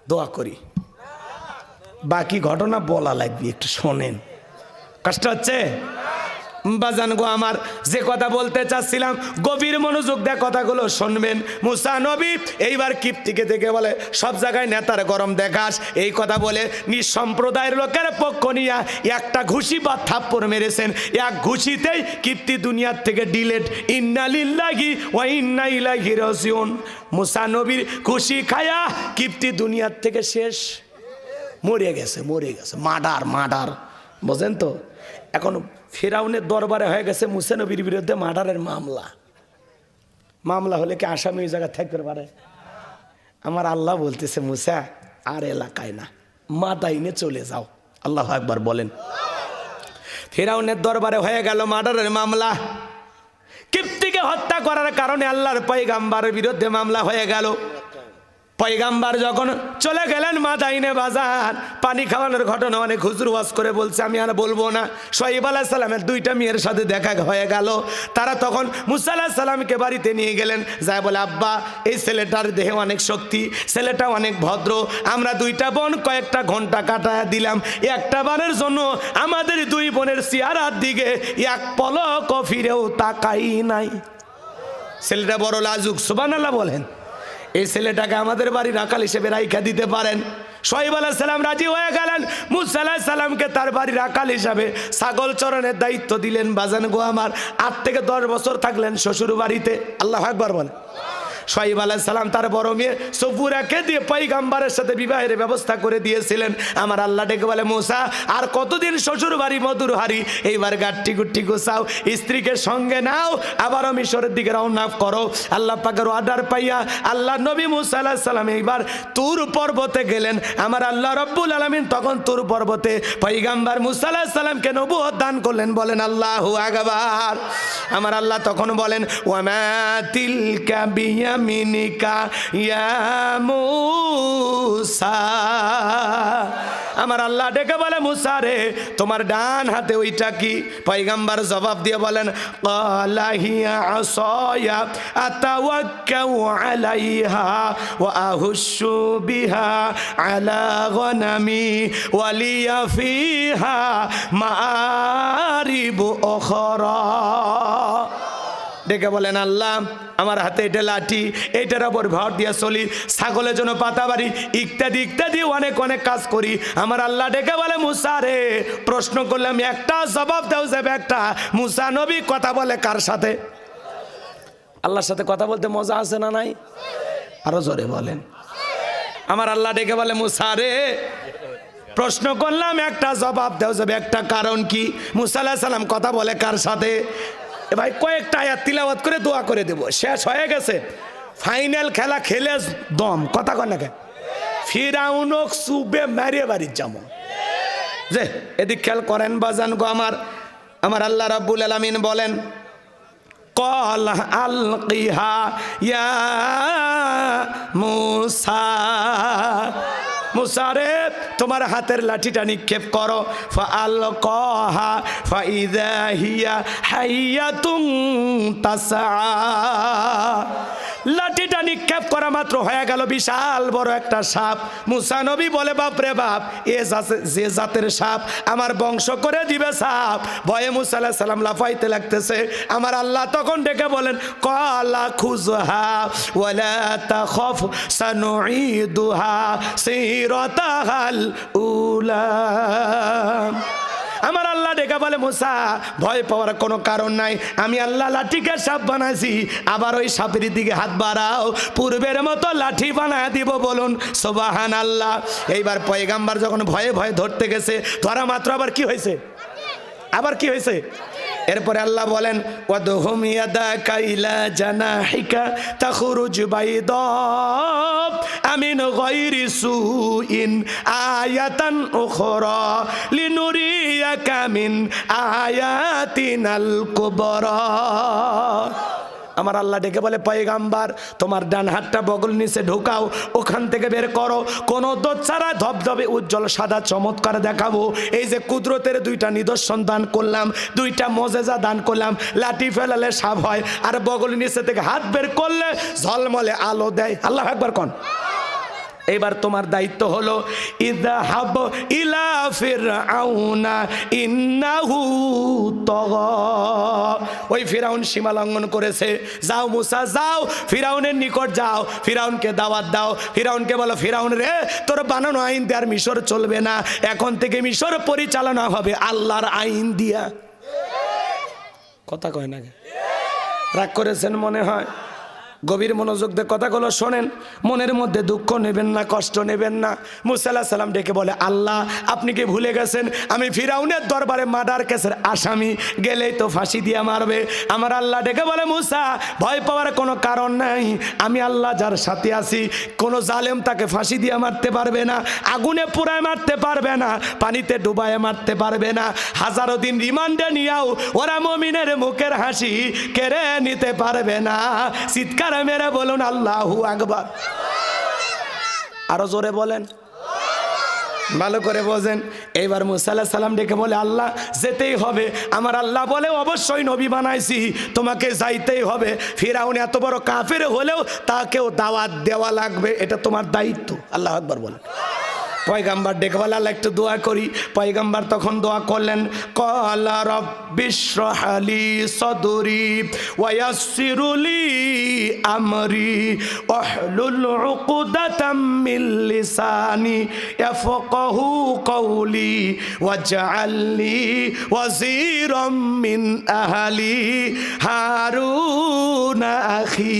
দোয়া করি, বাকি ঘটনা বলা লাগবে, একটু শোনেন। কষ্ট হচ্ছে বাজান গো আমার, যে কথা বলতে চাচ্ছিলাম গভীর মনোযোগ দিয়ে কথাগুলো শুনবেন। মুসা নবী এইবার কিপ্তিকে দেখে বলে, সব জায়গায় নেতার গরম দেখাস, এই কথা বলে নিঃসম্প্রদায়ের লোকের পক্ষ নিয়ে একটা ঘুষি বা থাপ্পড় মেরেছেন। এক ঘুষিতেই কিপ্তি দুনিয়ার থেকে ডিলেট। ইন্না লিল্লাহি ওয়া ইন্না ইলাইহি রাজিউন। মুসা নবীর ঘুষি খায়া কিপ্তি দুনিয়ার থেকে শেষ, মরে গেছে, মরে গেছে। মার্ডার বোঝেন তো? এখন ফিরাউনের দরবারে হয়ে গেছে মুসা নবীর বিরুদ্ধে মার্ডারের মামলা হলে কি আসামি ওই জায়গায় থাকতে পারে? আমার আল্লাহ বলতেছে, মুসা আর এলাকায় না, মাদাইনে চলে যাও। আল্লাহু আকবার বলেন। ফিরাউনের দরবারে হয়ে গেল মার্ডারের মামলা। কিপ্তিকে হত্যা করার কারণে আল্লাহর পয়গাম্বরের বিরুদ্ধে মামলা হয়ে গেল। পয়গাম্বর যখন চলে গেলেন মাদাইনে বাজার, পানি খাওয়ানোর ঘটনা অনেক হুজুর ওয়াজ করে বলছে, আমি আর বলবো না। শুআয়ব আলাইহিস সালামের 2টা মেয়ের সাথে দেখা হয়ে গেল। তারা তখন মুসা আলাইহিস সালামকে বাড়িতে নিয়ে গেলেন, যায় বলে, আব্বা এই ছেলেটার দেহে অনেক শক্তি, ছেলেটা অনেক ভদ্র, আমরা 2টা বোন কয়েকটা ঘন্টা কাটায় দিলাম, একটা বারের জন্য আমাদের 2 বোনের চেহারার দিকে এক পলক ফিরেও তাকাই নাই। ছেলেটা বড় লাজুক, সুবহানাল্লাহ বলেন। এই ছেলেটাকে আমাদের বাড়ির রাখাল হিসেবে রাইখা দিতে পারেন? শুআয়ব আলাইহিস সালাম রাজি হয়ে গেলেন। মুসা আলাইহিস সালামকে তার বাড়ির রাখাল হিসাবে ছাগল চরণের দায়িত্ব দিলেন। বাজান গো আমার, 8 থেকে 10 বছর থাকলেন শ্বশুর বাড়িতে। আল্লাহু আকবার বলেন। শুআয়ব আলাইহিস সালাম তার বড় মেয়ে সফুরাকে দিয়ে পয়গাম্বরের সাথে বিবাহের ব্যবস্থা করে দিয়েছিলেন। আমার আল্লাহ ডেকে বলে, মুসা আর কতদিন শ্বশুর বাড়ি মধুর হারি, এইবার গাট্টি গুট্টি গোছাও, স্ত্রীকে সঙ্গে নাও, আবারও মিশরের দিকে রওনা করো। আল্লাহ পাকের অর্ডার পাইয়া আল্লাহ নবী মুসা আলাইহিস সালাম এইবার তুর পর্বতে গেলেন। আমার আল্লাহ রব্বুল আলামিন তখন তুর পর্বতে পয়গাম্বর মুসা আলাইহিস সালামকে নবুয়ত দান করলেন। বলেন আল্লাহু আকবার। আমার আল্লাহ তখন বলেন, ওয়ামা তিলকা বিয়ামিনিকা ইয়া মুসা। আমার আল্লাহ ডেকে বলে, মুসা রে তোমার ডান হাতে ওইটা কি? পয়গাম্বর জবাব দিয়ে বলেন, ক্বালা হিয়া আসায়া আতাওয়াক্কাউ আলাইহা ওয়া আহুশু বিহা আলা গনামি ওয়া লিয়া ফিহা মাআরিবু উখরা। ডেকে বলেন, আল্লাহ আমার হাতে এটা লাঠি, এইটার ওপর ভর দিয়ে চলি, ছাগলের জন্য পাতা বাড়ি, ইত্যাদি ইত্যাদি অনেক কাজ করি। আমার আল্লাহ ডেকে বলে, মুসা রে প্রশ্ন করলাম একটা, জবাব দাও যাবে একটা। মুসা নবী কথা বলে কার সাথে? আল্লাহর সাথে কথা বলতে মজা আছে না নাই? আরো জোরে বলেন। আমার আল্লাহ ডেকে বলে, মুসা রে প্রশ্ন করলাম একটা, জবাব দাও যাবে একটা। কারণ কি? মুসা আলাইহিস সালাম কথা বলে কার সাথে? ভাই কয়েকটা আয়াত তিলাওয়াত করে দোয়া করে দেব, শেষ হয়ে গেছে। ফাইনাল খেলা খেলে দম। কথা কন না কে? ফিরাউনক সুবে মারিয়ে বাড়ির যাবো যে। এদিক খেয়াল করেন বাজান গো আমার। আমার আল্লাহ রাব্বুল আলামিন বলেন, কল আলকিহা ইয়া মুসা। মুসা রে তোমার হাতের লাঠিটা নিক্ষেপ করো। ফাআলকাহা ফাইযা হিয়া হাইয়াতুন তাসআ। লাঠিটা নিক্ষেপ করা মাত্র হয়ে গেল বিশাল বড় একটা সাপ। মুসা নবী বলে বাপ রে বাপ, যে জাতের সাপ আমার বংশ করে দিবে সাপ। ভয়ে মুসা আলাইহিস সালাম লাফাইতে লাগতেছে। আমার আল্লাহ তখন ডেকে বলেন ক্বালা খুযহা ওয়ালা তাখাফ সানুঈদুহা সিরাতাহাল উলা। আমার আল্লাহ ডেকে বলে মুসা ভয় পাওয়ার কোনো কারণ নাই, আমি আল্লাহ লাঠিকে সাপ বানাইছি, আবার ওই সাপের দিকে হাত বাড়াও, পূর্বের মতো লাঠি বানায় দিব, বলুন সুবহানাল্লাহ। এইবার পয়গাম্বার যখন ভয়ে ভয়ে ধরতে গেছে, ধরা মাত্র আবার কি হয়েছে, আবার কি হয়েছে? এরপরে আল্লাহ বলেন ওয়াদহুম ইয়াদাকা ইলা জানাহিকা তাখরুজ বাইদা আমিন গায়রি সুইন আয়াতান উখরা লিনুরিয়াকা মিন আয়াতিনাল কুবরা। আমার আল্লাহ ডেকে বলে পয়গাম্বার তোমার ডান হাতটা বগল নিচে ঢোকাও, ওখান থেকে বের করো, কোন দোষ ছাড়া ধবধবে উজ্জ্বল সাদা চমৎকার দেখাবো। এই যে কুদরতের দুইটা নিদর্শন দান করলাম, দুইটা মজেজা দান করলাম, লাঠি ফেলালে সাপ হয়, আর বগল নিচে থেকে হাত বের করলে ঝলমলে আলো দেয়। আল্লাহু আকবার কোন। এবার তোমার দায়িত্ব হলো ইযহাব ইলা ফিরআউনা ইন্নাহু তাগা। ওই ফিরআউন সীমা লঙ্ঘন করেছে, যাও মুসা যাও ফিরআউনের নিকট যাও, ফিরআউনকে দাওয়াত দাও, ফিরআউনকে বলো ফিরআউন রে তোর বানানো আইন দিয়ে আর মিশর চলবে না, এখন থেকে মিশর পরিচালনা হবে আল্লাহর আইন দিয়া। কথা কয় না, রাগ করেছেন মনে হয়? গভীর মনোযোগ দিয়ে কথাগুলো শোনেন, মনের মধ্যে দুঃখ নেবেন না, কষ্ট নেবেন না। মুসা আলাইহিস সালাম ডেকে বলে আল্লাহ আপনি কি ভুলে গেছেন আমি ফিরআউনের দরবারে মার্ডার কেসের আসামি, গেলেই তো ফাঁসি দিয়ে মারবে। আমার আল্লাহ ডেকে বলে মুসা ভয় পাওয়ার কোনো কারণ নাই, আমি আল্লাহ যার সাথে আছি, কোনো জালেম তাকে ফাঁসি দিয়ে মারতে পারবে না, আগুনে পুড়ায় মারতে পারবে না, পানিতে ডুবায় মারতে পারবে না, হাজারো দিন রিমান্ডে নিয়েও ওরা মুমিনের মুখের হাসি কেড়ে নিতে পারবে না। চিৎকার মেরে বলুন আল্লাহু আকবার। আরো জোরে বলেন, ভালো করে বোঝেন। এইবার মুসা আলাইহিস সালাম ডেকে বলে আল্লাহ যেতেই হবে। আমার আল্লাহ বলে অবশ্যই নবী বানাইছি, তোমাকে যাইতেই হবে। ফিরআউন এত বড় কাফের হলেও তাকেও দাওয়াত দেওয়া লাগবে, এটা তোমার দায়িত্ব। আল্লাহু আকবার বলেন। পয়গাম্বার ডেকে বলে আল্লাহ একটু দোয়া করি। পয়গাম্বার তখন দোয়া করলেন ক্বালা রাব্বিশরাহ লি সাদরি ওয়া ইয়াসসিরলি আমরি ওয়াহলুল উকদাতাম মিন লিসানি ইয়াফকাহু কওলি ওয়াজআলনি ওয়াজিরাম মিন আহলি হারুন আখি।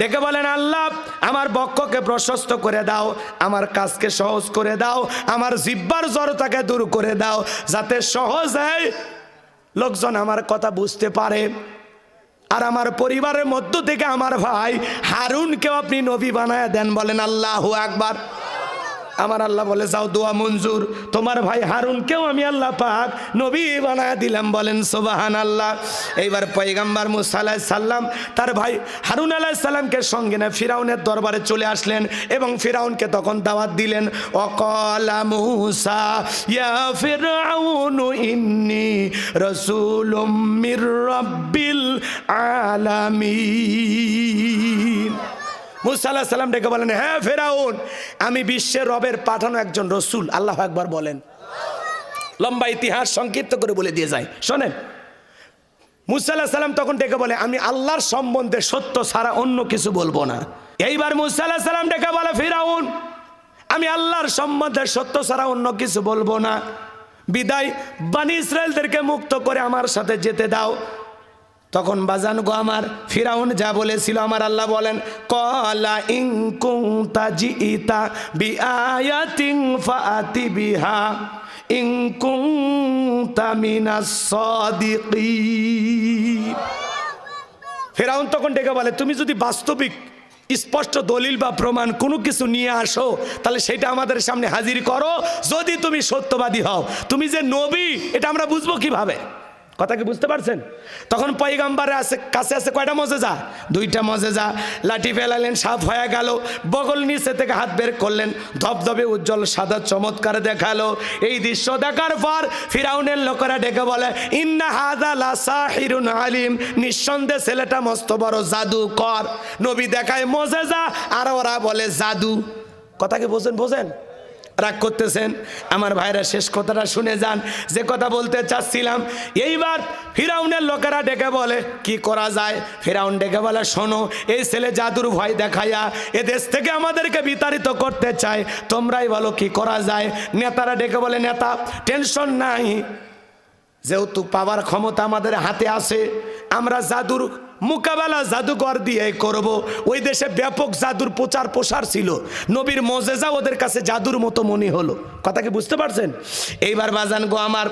ডেকে বলেন আল্লাহ আমার বক্ষকে প্রশস্ত করে দাও, আমার কাজকে সহজ করে দাও, আমার জিহ্বার জড়তাকে দূর করে দাও, যাতে সহজে লোকজন আমার কথা বুঝতে পারে। আর আমার পরিবারের মধ্য থেকে আমার ভাই হারুনকেও আপনি নবী বানায় দেন, বলেন আল্লাহু আকবার। আমার আল্লাহ বলে যাও দোয়া মঞ্জুর, তোমার ভাই হারুনকেও আমি আল্লাহ পাক নবী বানায় দিলাম, বলেন সুবহানাল্লাহ। এইবার পয়গাম্বার মুসা আলাইহিস সালাম তার ভাই হারুন আলাইহিস সালামকে সঙ্গে নিয়ে ফিরআউনের দরবারে চলে আসলেন এবং ফিরআউনকে তখন দাওয়াত দিলেন। ওয়াকালা মুসা ইয়া ফিরআউনু ইন্নী রাসূলুম মির রাব্বিল আলামিন। মুসা আলাইহিস সালাম ডেকে বলেন হ্যাঁ ফিরআউন আমি বিশ্বের রবের পাঠানো একজন রসুল। আল্লাহু আকবার বলেন। লম্বা ইতিহাস সংক্ষিপ্ত করে বলে দিয়ে যায়, শোনেন। মুসা আলাইহিস সালাম তখন ডেকে বলে আমি আল্লাহর সম্বন্ধে সত্য ছাড়া অন্য কিছু বলবো না। এইবার মুসা আলাইহিস সালাম ডেকে বলে ফিরআউন আমি আল্লাহর সম্বন্ধে সত্য ছাড়া অন্য কিছু বলবো না, বিদায় বনি ইসরাইলদেরকে মুক্ত করে আমার সাথে যেতে দাও। তখন বাজান গো আমার ফিরআউন যা বলেছিল আমার আল্লাহ বলেন ক্বালা ইন কুনতা জিইতা বিআয়াতিন ফাআতি বিহা ইন কুনতা মিনাস সাদিকিন। ফিরআউন তখন ডেকে বলে তুমি যদি বাস্তবিক স্পষ্ট দলিল বা প্রমাণ কোনো কিছু নিয়ে আসো তাহলে সেটা আমাদের সামনে হাজির করো, যদি তুমি সত্যবাদী হও। তুমি যে নবী এটা আমরা বুঝবো কিভাবে? কথা কি বুঝতে পারছেন? তখন পয়গম্বরের কাছে আছে কয়টা মজেজা? 2টা মজেজা। লাঠি ফেলালেন, সাপ হয়ে গেল। বগল নিচে থেকে হাত বের করলেন, ধবধবে উজ্জ্বল সাদা চমৎকার দেখালো। এই দৃশ্য দেখার পর ফিরাউনের লোকেরা ডেকে বলে, ইন্না হাযা লা সাহিরুন আলিম, নিঃসন্দেহে ছেলেটা মস্ত বড় জাদুকর। নবী দেখায় মজেজা আর ওরা বলে জাদু। কথা কি বোঝেন? রাগ করতেছেন? আমার ভাইরা শেষ কথাটা শুনে যান, যে কথা বলতে চাচ্ছিলাম। এইবার ফিরাউনের লোকেরা ডেকে বলে কি করা যায়? ফিরাউন ডেকে বলে, শোনো, এই ছেলে জাদুর ভয় দেখাইয়া এ দেশ থেকে আমাদেরকে বিতাড়িত করতে চায়, তোমরাই বলো কি করা যায়। নেতারা ডেকে বলে, নেতা টেনশন নাই, যেহেতু পাওয়ার ক্ষমতা আমাদের হাতে আছে, আমরা জাদুর মোকাবেলা জাদুকর দিয়ে করব। ওই দেশে ব্যাপক জাদুর প্রচার প্রসার ছিল, নবীর মজেজা ওদের কাছে জাদুর মতো মনে হলো। কথা কি বুঝতে পারছেন? এইবার বাজান গো আমার,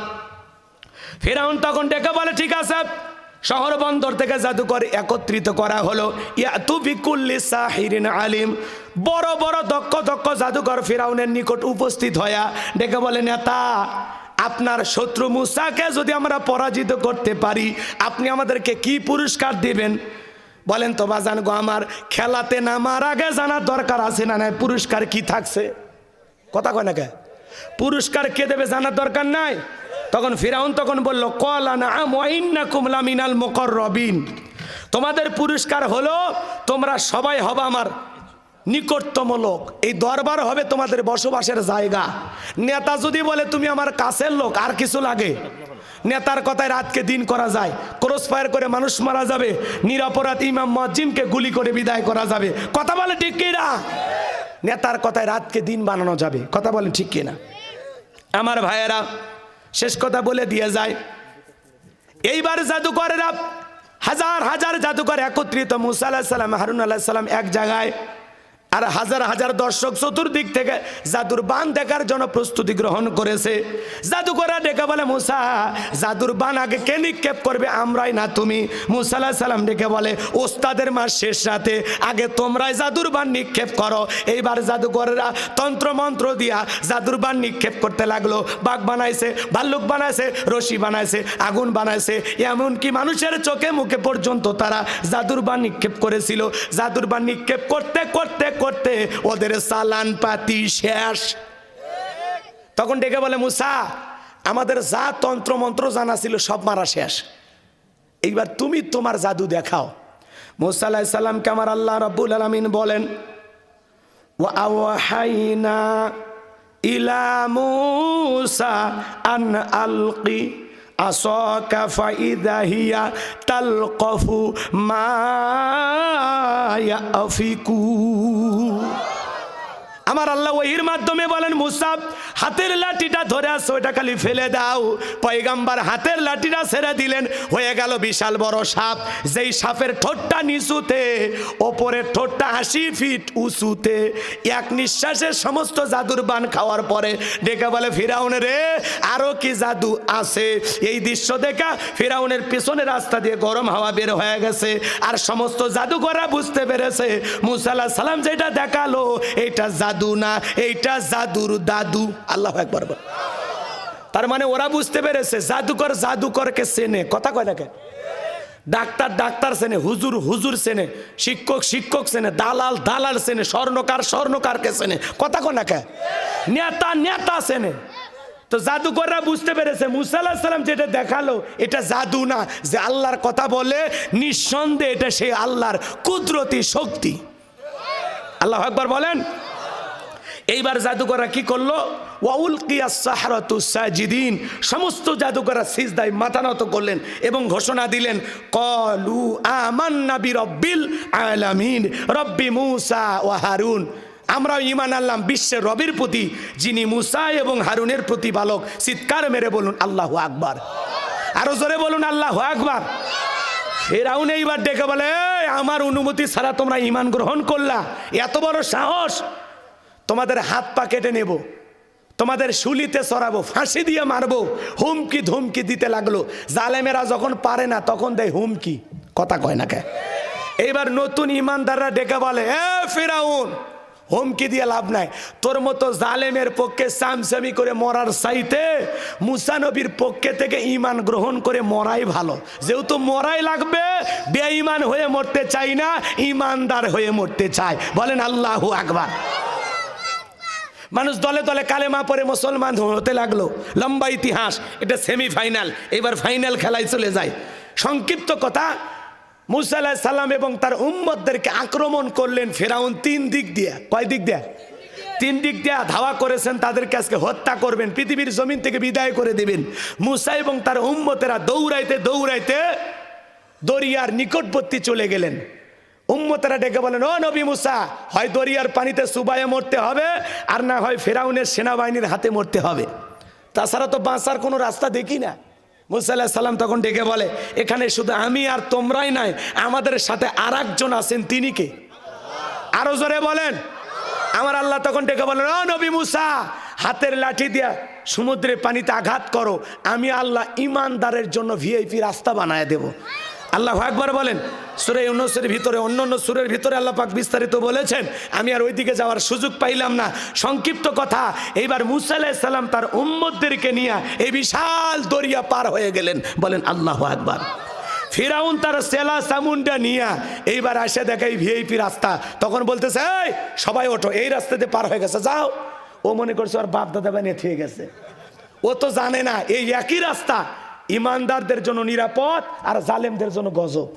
ফিরাউন তখন ডেকে বলে, ঠিক আছে, শহর বন্দর থেকে জাদুকর একত্রিত করা হলো। ইয়াতু বিকুল্লি সাহিরিন আলিম, বড় বড় দক্ষ দক্ষ জাদুকর ফিরাউনের নিকট উপস্থিত হয়া ডেকে বলে, নেতা, আপনার শত্রু মুসাকে যদি আমরা পরাজিত করতে পারি, আপনি আমাদেরকে কি পুরস্কার দিবেন? বলেন তো বাজান গো আমার, খেলাতে নামার আগে জানার দরকার আছে না নাই পুরস্কার কি থাকছে? কথা কয় না কে? পুরস্কার কে দেবে জানার দরকার নাই? তখন ফিরাউন তখন বলল, ক্বালা নাআম ওয়া ইন্নাকুম লামিনাল মুকাররাবিন, তোমাদের পুরস্কার হলো তোমরা সবাই হবে আমার নিকটতম লোক, এই দরবার হবে তোমাদের বসবাসের জায়গা। নেতা যদি বলে তুমি আমার কাছের লোক, আর কিছু লাগে? নেতার কথায় রাতকে দিন করা যায়, ক্রস ফায়ার করে মানুষ মারা যাবে, নিরপরাধ ইমাম মুয়াজ্জিনকে গুলি করে বিদায় করা যাবে। কথা বলে ঠিক কিনা? নেতার কথায় রাতকে দিন বানানো যাবে। কথা বলেন ঠিক কিনা? আমার ভাইয়েরা, শেষ কথা বলে দিয়ে যায়, এইবার জাদুকরেরা হাজার হাজার জাদুকর একত্রিত, মুসা আলাইহিস সালাম, হারুন আলাইহিস সালাম এক জায়গায়, আর হাজার হাজার দর্শক চতুর্দিক থেকে জাদুর বান দেখার জন্য প্রস্তুতি গ্রহণ করেছে। জাদুকররা ডেকে বলে, মুসা, জাদুর বান আগে কে নিক্ষেপ করবে? আমরাই না তুমি? মুসা আলাইহিস সালাম ডেকে বলে, ওস্তাদের মাস শেষ রাতে আগে তোমরাই জাদুর বান নিক্ষেপ করো। এইবার জাদুকররা তন্ত্র মন্ত্র দিয়া জাদুর বান নিক্ষেপ করতে লাগলো। বাঘ বানাইছে, ভাল্লুক বানাইছে, রশি বানাইছে, আগুন বানাইছে, এমনকি মানুষের চোখে মুখে পর্যন্ত তারা জাদুর বান নিক্ষেপ করেছিল। জাদুর বান নিক্ষেপ করতে করতে করতে ওদের চালান পাতি শেষ। তখন ডেকে বলে, মুসা, আমাদের যা তন্ত্র মন্ত্র জানা ছিল সব মারা শেষ, এইবার তুমি তোমার জাদু দেখাও। মুসা আলাইহিস সালামকে আমার আল্লাহ রাব্বুল আলামিন বলেন, ওয়া আওহাইনা ইলা মুসা আন আলকি আসাকা ফাইদা হিয়া তালকাফু মা ইয়াফিকু। আমার আল্লাহ ওহির মাধ্যমে বলেন, মুসা, হাতের লাঠিটা ধরে আসো, ওটা খালি ফেলে দাও। পয়গম্বর হাতের লাঠিটা ছেড়ে দিলেন, হয়ে গেল বিশাল বড় সাপ। যেই সাপের ঠোঁটটা নিচুতে, ওপরের ঠোঁটটা 80 ফিট উঁচুতে। এক নিঃশ্বাসে সমস্ত জাদুর বান খাওয়ার পরে ডেকে বলে, ফিরাউন রে, আরো কি জাদু আছে? এই দৃশ্য দেখা ফিরাউনের পিছনে রাস্তা দিয়ে গরম হাওয়া বের হয়ে গেছে, আর সমস্ত জাদুকররা বুঝতে পেরেছে মুসা আলাইহিস সালাম যেটা দেখালো এটা জাদু না, এইটা জাদুর দাদু। আল্লাহু আকবার। তার মানে ওরা বুঝতে পেরেছে জাদুকর জাদুকরকে চেনে। কথা কয় না কেন? ডাক্তার ডাক্তার চেনে, হুজুর হুজুর চেনে, শিক্ষক শিক্ষক চেনে, দালাল দালাল চেনে, স্বর্ণকার স্বর্ণকারকে চেনে। কথা কয় না কেন? নেতা নেতা চেনে। তো জাদুকররা বুঝতে পেরেছে মুসা আলাইহিস সালাম যেটা দেখালো এটা জাদু না, যে আল্লাহর কথা বলে নিঃসন্দেহে এটা সেই আল্লাহর কুদরতি শক্তি। আল্লাহু আকবার বলেন। এইবার জাদুকররা কি করলো? ওয়াউলকিয়াস সাহরাতু সাজিদিন, সমস্ত জাদুকররা সিজদায় মাথা নত করলেন এবং ঘোষণা দিলেন, ক্বালু আমান্না বিরাব্বিল আলামিন রব্বি মুসা ওয়া হারুন, আমরা ঈমান আনলাম বিশ্বের রবের প্রতি, যিনি মুসা এবং হারুনের প্রতিপালক। চিৎকার মেরে বলুন আল্লাহু আকবার। আরো জোরে বলুন আল্লাহু আকবার। ফিরাউন এইবার ডেকে বলে, আমার অনুমতি ছাড়া তোমরা ঈমান গ্রহণ করলা? এত বড় সাহস! তোমাদের হাত পা কেটে নেব, তোমাদের শুলিতে চড়াবো, ফাঁসি দিয়ে মারবো, হুমকি ধুমকি দিতে লাগলো। জালেমেরা যখন পারে না তখন দেয় হুমকি। কথা কয় না কে? এইবার নতুন ইমানদাররা ডেকে বলে, এ ফিরাউন, হুমকি দিয়ে লাভ নাই। তোর মতো জালেমের পক্ষে সামসামি করে মরার চাইতে মুসা নবীর পক্ষে থেকে ঈমান গ্রহণ করে মরাই ভালো। যেহেতু মরাই লাগবে, বেঈমান হয়ে মরতে চাই না, ঈমানদার হয়ে মরতে চাই। বলেন আল্লাহু আকবার। মানুষ দলে দলে কালেমা পড়ে মুসলমান হতে লাগলো। লম্বা ইতিহাস, এটা সেমিফাইনাল, এবার ফাইনাল খেলায় চলে যায়। সংক্ষিপ্ত কথা, মুসা আলাইহিস সালাম এবং তার উম্মতদেরকে আক্রমণ করলেন ফেরাউন তিন দিক দিয়ে। কয় দিক দিয়ে? তিন দিক দিয়ে ধাওয়া করেছেন, তাদেরকে আজকে হত্যা করবেন, পৃথিবীর জমিন থেকে বিদায় করে দিবেন। মুসা এবং তার উম্মতেরা দৌড়াইতে দৌড়াইতে দরিয়ার নিকটবর্তী চলে গেলেন। উম্মতেরা ডেকে বলেন, ও নবী মুসা, হয় দরিয়ার পানিতে চুবাইয়ে মরতে হবে, আর না হয় ফেরাউনের সেনাবাহিনীর হাতে মরতে হবে, তাছাড়া তো বাঁচার কোনো রাস্তা দেখি না। মুসা আলাইহিস সালাম তখন ডেকে বলে, এখানে শুধু আমি আর তোমরাই নাই, আমাদের সাথে আর একজন আছেন, তিনি কে? আরো জোরে বলেন। আমার আল্লাহ তখন ডেকে বলেন, ও নবী মুসা, হাতের লাঠি দিয়া সমুদ্রের পানিতে আঘাত করো, আমি আল্লাহ ইমানদারের জন্য ভিআইপি রাস্তা বানায় দেব। আল্লাহু আকবার বলেন। সূরা ইউনূসের ভিতরে, অন্যান্য সূরার ভিতরে আল্লাহ পাক বিস্তারিত বলেছেন, আমি আর ওইদিকে যাওয়ার সুযোগ পাইলাম না। সংক্ষিপ্ত কথা, এইবার মুসা আলাইহিস সালাম তার উম্মতদেরকে নিয়ে এই বিশাল দরিয়া পার হয়ে গেলেন। বলেন আল্লাহু আকবার। ফিরাউন তার সেলা সামুন্ডা নিয়া এইবার আসে দেখাই ভিআইপি রাস্তা, তখন বলতেছে, এই সবাই ওঠো, এই রাস্তাতে পার হয়ে গেছে, যাও। ও মনে করছে ওর বাপ দাদা বানিয়ে থুয়ে গেছে। ও তো জানে না এই একই রাস্তা ইমানদারদের জন্য নিরাপদ আর জালেমদের জন্য গজব।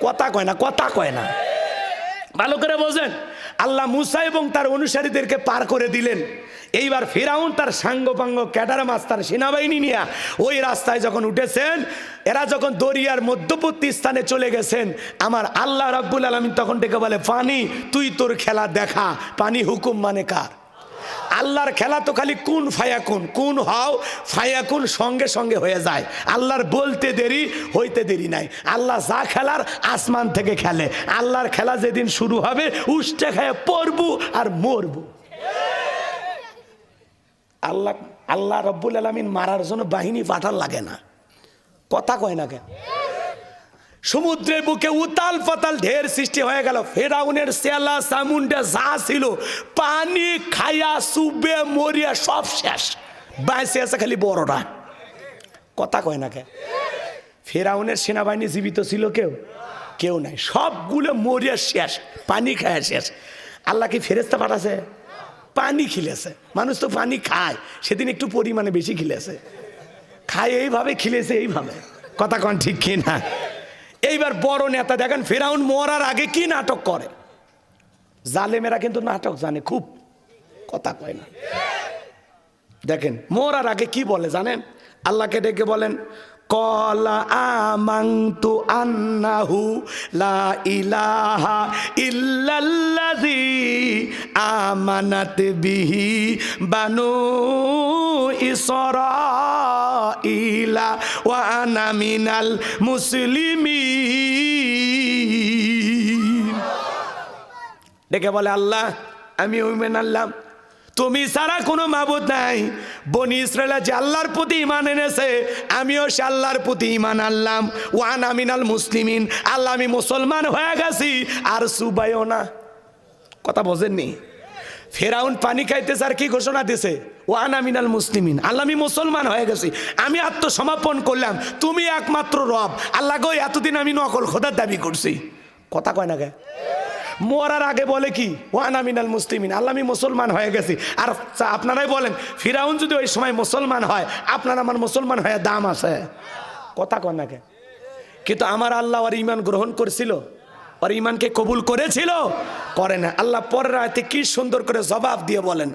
কথা কয় না, কথা কয় না, ভালো করে বোঝেন। আল্লাহ মুসা এবং তার অনুসারীদেরকে পার করে দিলেন। এইবার ফিরাউন তার সাঙ্গপাঙ্গ ক্যাডার মাস্টার সেনাবাহিনী নিয়ে ওই রাস্তায় যখন উঠেছেন, এরা যখন দরিয়ার মধ্যবর্তী স্থানে চলে গেছেন, আমার আল্লাহ রাব্বুল আলামিন তখন ডেকে বলে, পানি তুই তোর খেলা দেখা। পানি হুকুম মানে কার? আল্লাহর খেলা তো খালি কুন ফায়াকুন, কুন হও ফায়াকুন সঙ্গে সঙ্গে হয়ে যায়। আল্লাহর বলতে দেরি হইতে দেরি নাই। আল্লাহ যা খেলার আসমান থেকে খেলে। আল্লাহর খেলা যেদিন শুরু হবে, উষ্টে খায় পড়বু আর মরবু। আল্লাহ রব্বুল আলামিন মারার জন্য বাহিনী পাঠার লাগে না। কথা কয় না কেন? সমুদ্রের বুকে উতাল পাতাল ঢের সৃষ্টি হয়ে গেল। ফেরাউনের সেলা সামুন্ডা যা ছিল, পানি খাইয়া সুবে মরিয়া সব শেষ, বাইসে আছে খালি বড়রা। কথা কয় না কে? ফেরাউনের সেনাবাহিনী জীবিত ছিল কেউ? কেউ নাই, সবগুলো মরিয়া শেষ, পানি খায়া শেষ। আল্লাহ কি ফেরেশতা পাঠাছে? পানি খিলেছে। মানুষ তো পানি খায়, সেদিন একটু পরিমাণে বেশি খিলেছে, খায় এইভাবে খিলেছে, এইভাবে। কথা কন ঠিক কি না? এইবার বড় নেতা দেখেন, ফেরাউন মরার আগে কি নাটক করে। জালেমেরা কিন্তু নাটক জানে খুব, কথা কয় না। দেখেন মরার আগে কি বলে জানেন? আল্লাহকে ডেকে বলেন, কলা আমানতু আন্নাহু লা ইলাহা ইল্লাল্লাযী আমানাত বিহি বানু ইসরাঈলা ওয়া আনা মিনাল মুসলিমিন। ডেকে বলে, আল্লাহ আমি ঈমান আনলাম, তুমি ছাড়া কোনো মাবুদ নাই। বনি ইসরায়েল যে আল্লাহর প্রতি ঈমান এনেছে, আমিও সে আল্লাহর প্রতি ঈমান আনলাম। ওয়ান আমিনাল মুসলিমিন, আল্লাহ আমি মুসলমান হয়ে গেছি, আর সুবাইও না। কথা বোঝেননি? ফেরাউন পানি খাইতেছে আর কি ঘোষণা দিছে? ওয়ান আমিনাল মুসলিমিন, আল্লাহ আমি মুসলমান হয়ে গেছি, আমি আত্মসমর্পণ করলাম, তুমি একমাত্র রব। আল্লাহ গো, এতদিন আমি নকল খোদার দাবি করছি। কথা কয় না কে? মরার আগে বলে কি? ওয়ানা মিনাল মুসলিমিন, আল্লাহ আমি মুসলমান হয়ে গেছি। আর আপনারাই বলেন, ফিরাউন যদি ওই সময় মুসলমান হয়, আপনার আমার মুসলমান হয়ে দাম আছে? কথা কন না কে? কিন্তু আমার আল্লাহ ওর ঈমান গ্রহণ করেছিল, ওর ঈমানকে কবুল করেছিল? করে না। আল্লাহ পরের আয়াতে কি সুন্দর করে জবাব দিয়ে বলেন,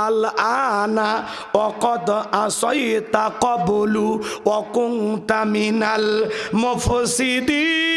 আল আনা ওয়াকাদ আসাইতা ক্বাবলু ওয়া কুনতা মিনাল মুফসিদিন।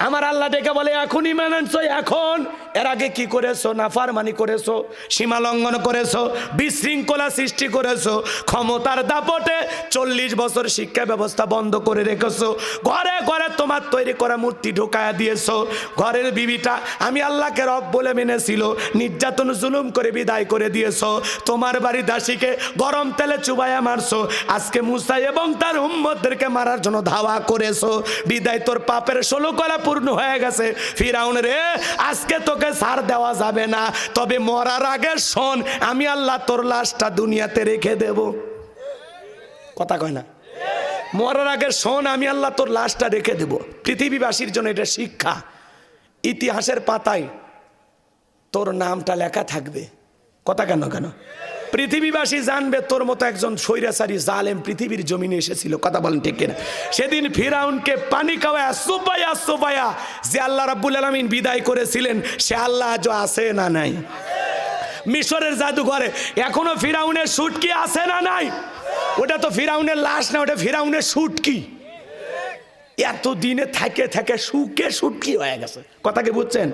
আমার আল্লাহ ডেকে বলে, এখন ঈমান আনছো, এখন এর আগে কি করেছো? নাফরমানি করেছো, সীমা লঙ্ঘন করেছো, বিশৃঙ্খলা সৃষ্টি করেছো, ক্ষমতার দাপটে 40 বছর শিক্ষা ব্যবস্থা বন্ধ করে রেখেছো, ঘরে ঘরে তোমার তৈরি করা মূর্তি ঢোকায়া দিয়েছো, ঘরের বিবিটা আমি আল্লাহকে রব বলে মেনেছিল, নির্যাতন জুলুম করে বিদায় করে দিয়েছো, তোমার বাড়ি দাসীকে গরম তেলে চুবাইয়া মারছো, আজকে মুসা এবং তার উম্মতদেরকে মারার জন্য ধাওয়া করেছো, বিদায় তোর পাপের 16 কলা পূর্ণ হয়ে গেছে। ফিরাউন রে, আজকে তোকে ছাড় দেওয়া যাবে না, তবে মরার আগে শোন, আমি আল্লাহ তোর লাশটা দুনিয়াতে রেখে দেব। কথা কয় না? মরার আগে শোন, আমি আল্লাহ তোর লাশটা রেখে দেব। পৃথিবীবাসীর জন্য এটা শিক্ষা, ইতিহাসের পাতায় তোর নামটা লেখা থাকবে। কথা কেন কেন? পৃথিবীবাসী জানবে তোর মতো একজন স্বৈরাচারী জালেম পৃথিবীর জমিনে এসেছিল। কথা বলেন ঠিক কিনা? সেদিন ফিরাউনকে পানি খাওয়ায়া সুবাইয়া সুবাইয়া যে আল্লাহ রাব্বুল আলামিন বিদায় করেছিলেন, সে আল্লাহ আজও আছে না নাই? মিশরের জাদুঘরে এখনো ফিরাউনের সুটকি আছে না নাই? ওটা তো ফিরাউনের লাশ না, ওটা ফিরাউনের সুটকি। এত দিনে থাকে থাকে সুকে সুটকি হয়ে গেছে। কথা কি বুঝছেন?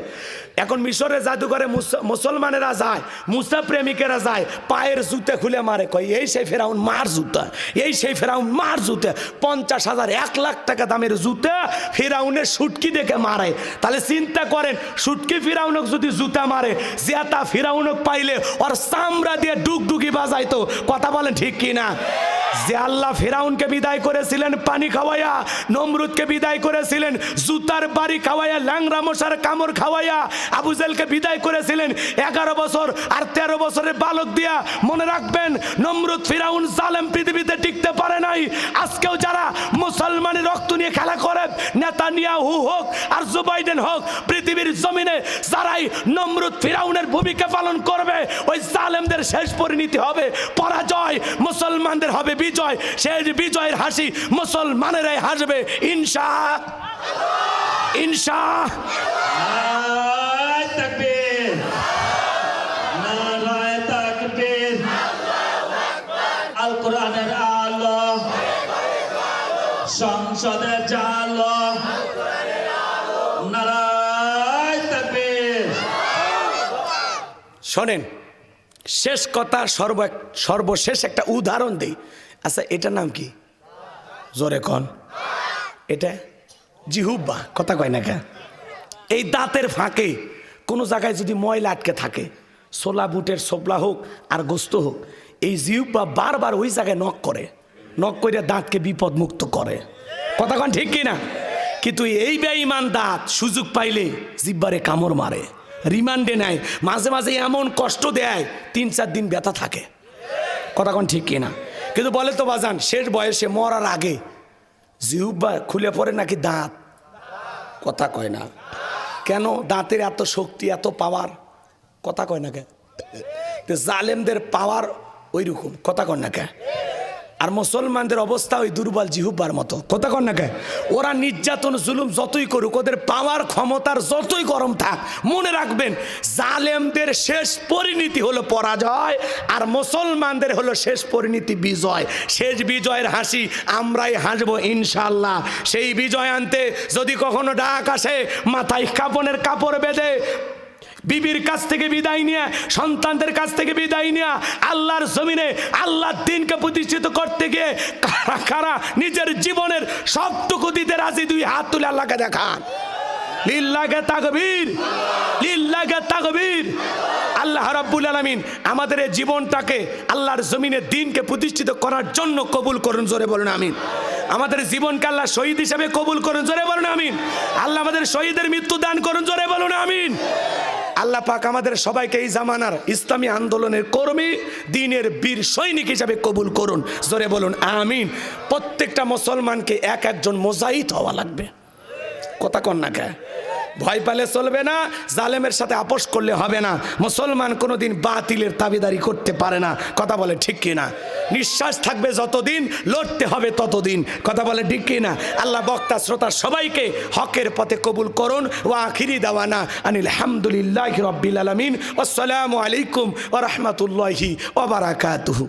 এখন মিশরের জাদুঘরে মুসলমানেরা যায়, মুসা প্রেমিকেরা যায়, পায়ের জুতে খুলে মারে, কয় এই সেই ফেরাউন মার জুতা, এই সেই ফেরাউন মার জুতা। 50,000 1 লাখ টাকা দামের জুতা ফিরাউনের সুটকি দেখে মারে। তাহলে চিন্তা করেন, সুটকি ফিরাউনক যদি জুতা মারে, জেতা ফিরাউনক পাইলে ওর চামড়া দিয়ে ডুগডুগি বাজাইতো। কথা বলেন ঠিক কিনা? যে আল্লাহ ফিরাউনকে বিদায় করেছিলেন পানি খাওয়াইয়া, নমরুদকে বিদায় করেছিলেন জুতার বাড়ি খাওয়াইয়া, ল্যাংরা মশার কামড় খাওয়াইয়া, আবু জেলকে বিদায় করেছিলেন 11 বছর আর 13 বছরের বালক দিয়া। মনে রাখবেন, নমরুদ ফিরাউন জালেম পৃথিবীতে টিকতে পারে নাই। আজকেও যারা মুসলমানের রক্ত নিয়ে খেলা করে, নেতানিয়াহু হোক আর জো বাইডেন হোক, পৃথিবীর জমিনে যারাই নমরুদ ফিরাউনের ভূমিকা পালন করবে, ওই জালেমদের শেষ পরিণতি হবে পরাজয়, মুসলমানদের হবে বিজয়। সেই বিজয়ের হাসি মুসলমানেরাই হাসবে ইনশাআল্লাহ। নারায়ে তাকবীর, নারায়ে তাকবীর, আল কোরআনের আলো, সংসদের জালো, নারায়ে তাকবীর। শোনেন, শেষ কথা, সর্বশেষ একটা উদাহরণ দেই। আচ্ছা, এটার নাম কি? জোরে কন। এটা জিহুব্বা। কথা কয় না কে? এই দাঁতের ফাঁকে কোনো জায়গায় যদি ময়লা আটকে থাকে, ছোলা বুটের সোপলা হোক আর গোস্ত হোক, এই জিহুব্বা বারবার ওই জায়গায় নক করে, নক করে দাঁতকে বিপদ মুক্ত করে। কথা কন ঠিক কিনা? কিন্তু এই বেঈমান দাঁত সুযোগ পাইলে জিব্বারে কামড় মারে, রিমান্ডে নেয়, মাঝে মাঝে এমন কষ্ট দেয় 3-4 দিন ব্যথা থাকে। কথা কন ঠিক কিনা? কিন্তু বলে তো বাজান, শেষ বয়সে মরার আগে জিহ্বা খুলে পড়ে নাকি দাঁত? কথা কয় না কেন? দাঁতের এত শক্তি, এত পাওয়ার। কথা কয় না কে? জালেমদের পাওয়ার ওই রকম। কথা কয় না কে? আর মুসলমানদের অবস্থা ওই দুর্বল জিহুব্বার মতো। কথা কন না কে? ওরা নির্যাতন জুলুম যতই করুক, ওদের পাওয়ার ক্ষমতার যতই গরম থাক, মনে রাখবেন জালেমদের শেষ পরিণতি হলো পরাজয়, আর মুসলমানদের হলো শেষ পরিণতি বিজয়। শেষ বিজয়ের হাসি আমরাই হাসবো ইনশাআল্লাহ। সেই বিজয় আনতে যদি কখনো ডাক আসে, মাথায় কাপনের কাপড় বেঁধে বিবির কাছ থেকে বিদায় নিয়ে, সন্তানদের কাছ থেকে বিদায় নিয়ে আল্লাহর জমিনে আল্লাহর দ্বীনকে প্রতিষ্ঠিত করতে গিয়ে কারা কারা নিজের জীবনের সবটুকু দিতে রাজি, 2 হাত তুলে আল্লাহকে দেখান। লিল্লাহে তাকবীর, লিল্লাহে তাকবীর। আল্লাহ রাব্বুল আলামিন আমাদের এই জীবনটাকে আল্লাহর জমিনে দ্বীনকে প্রতিষ্ঠিত করার জন্য কবুল করুন। জোরে বলুন আমিন। আমাদের জীবনকে আল্লাহ শহীদ হিসেবে কবুল করুন। জোরে বলুন আমিন। আল্লাহ আমাদের শহীদের মৃত্যু দান করুন। জোরে বলুন আমিন। আল্লাহ পাক আমাদের সবাইকে এই জামানার ইসলামী আন্দোলনের কর্মী, দ্বীনের বীর সৈনিক হিসাবে কবুল করুন। জোরে বলুন আমিন। প্রত্যেকটা মুসলমানকে একজন মুজাহিদ হওয়া লাগবে। কথা কন না কে? ভয় পেলে চলবে না, জালেমের সাথে আপোষ করলে হবে না। মুসলমান কোনোদিন বাতিলের দাবিদারি করতে পারে না। কথা বলে ঠিক কিনা? নিঃশ্বাস থাকবে যতদিন, লড়তে হবে ততদিন। কথা বলে ঠিক কিনা? আল্লাহ বক্তা শ্রোতা সবাইকে হকের পথে কবুল করুন। ওয়া আখিরি দাওয়ানা আনিল হামদুলিল্লাহি রাব্বিল আলামিন। আসসালামু আলাইকুম ওয়া রাহমাতুল্লাহি ওয়া বারাকাতুহু।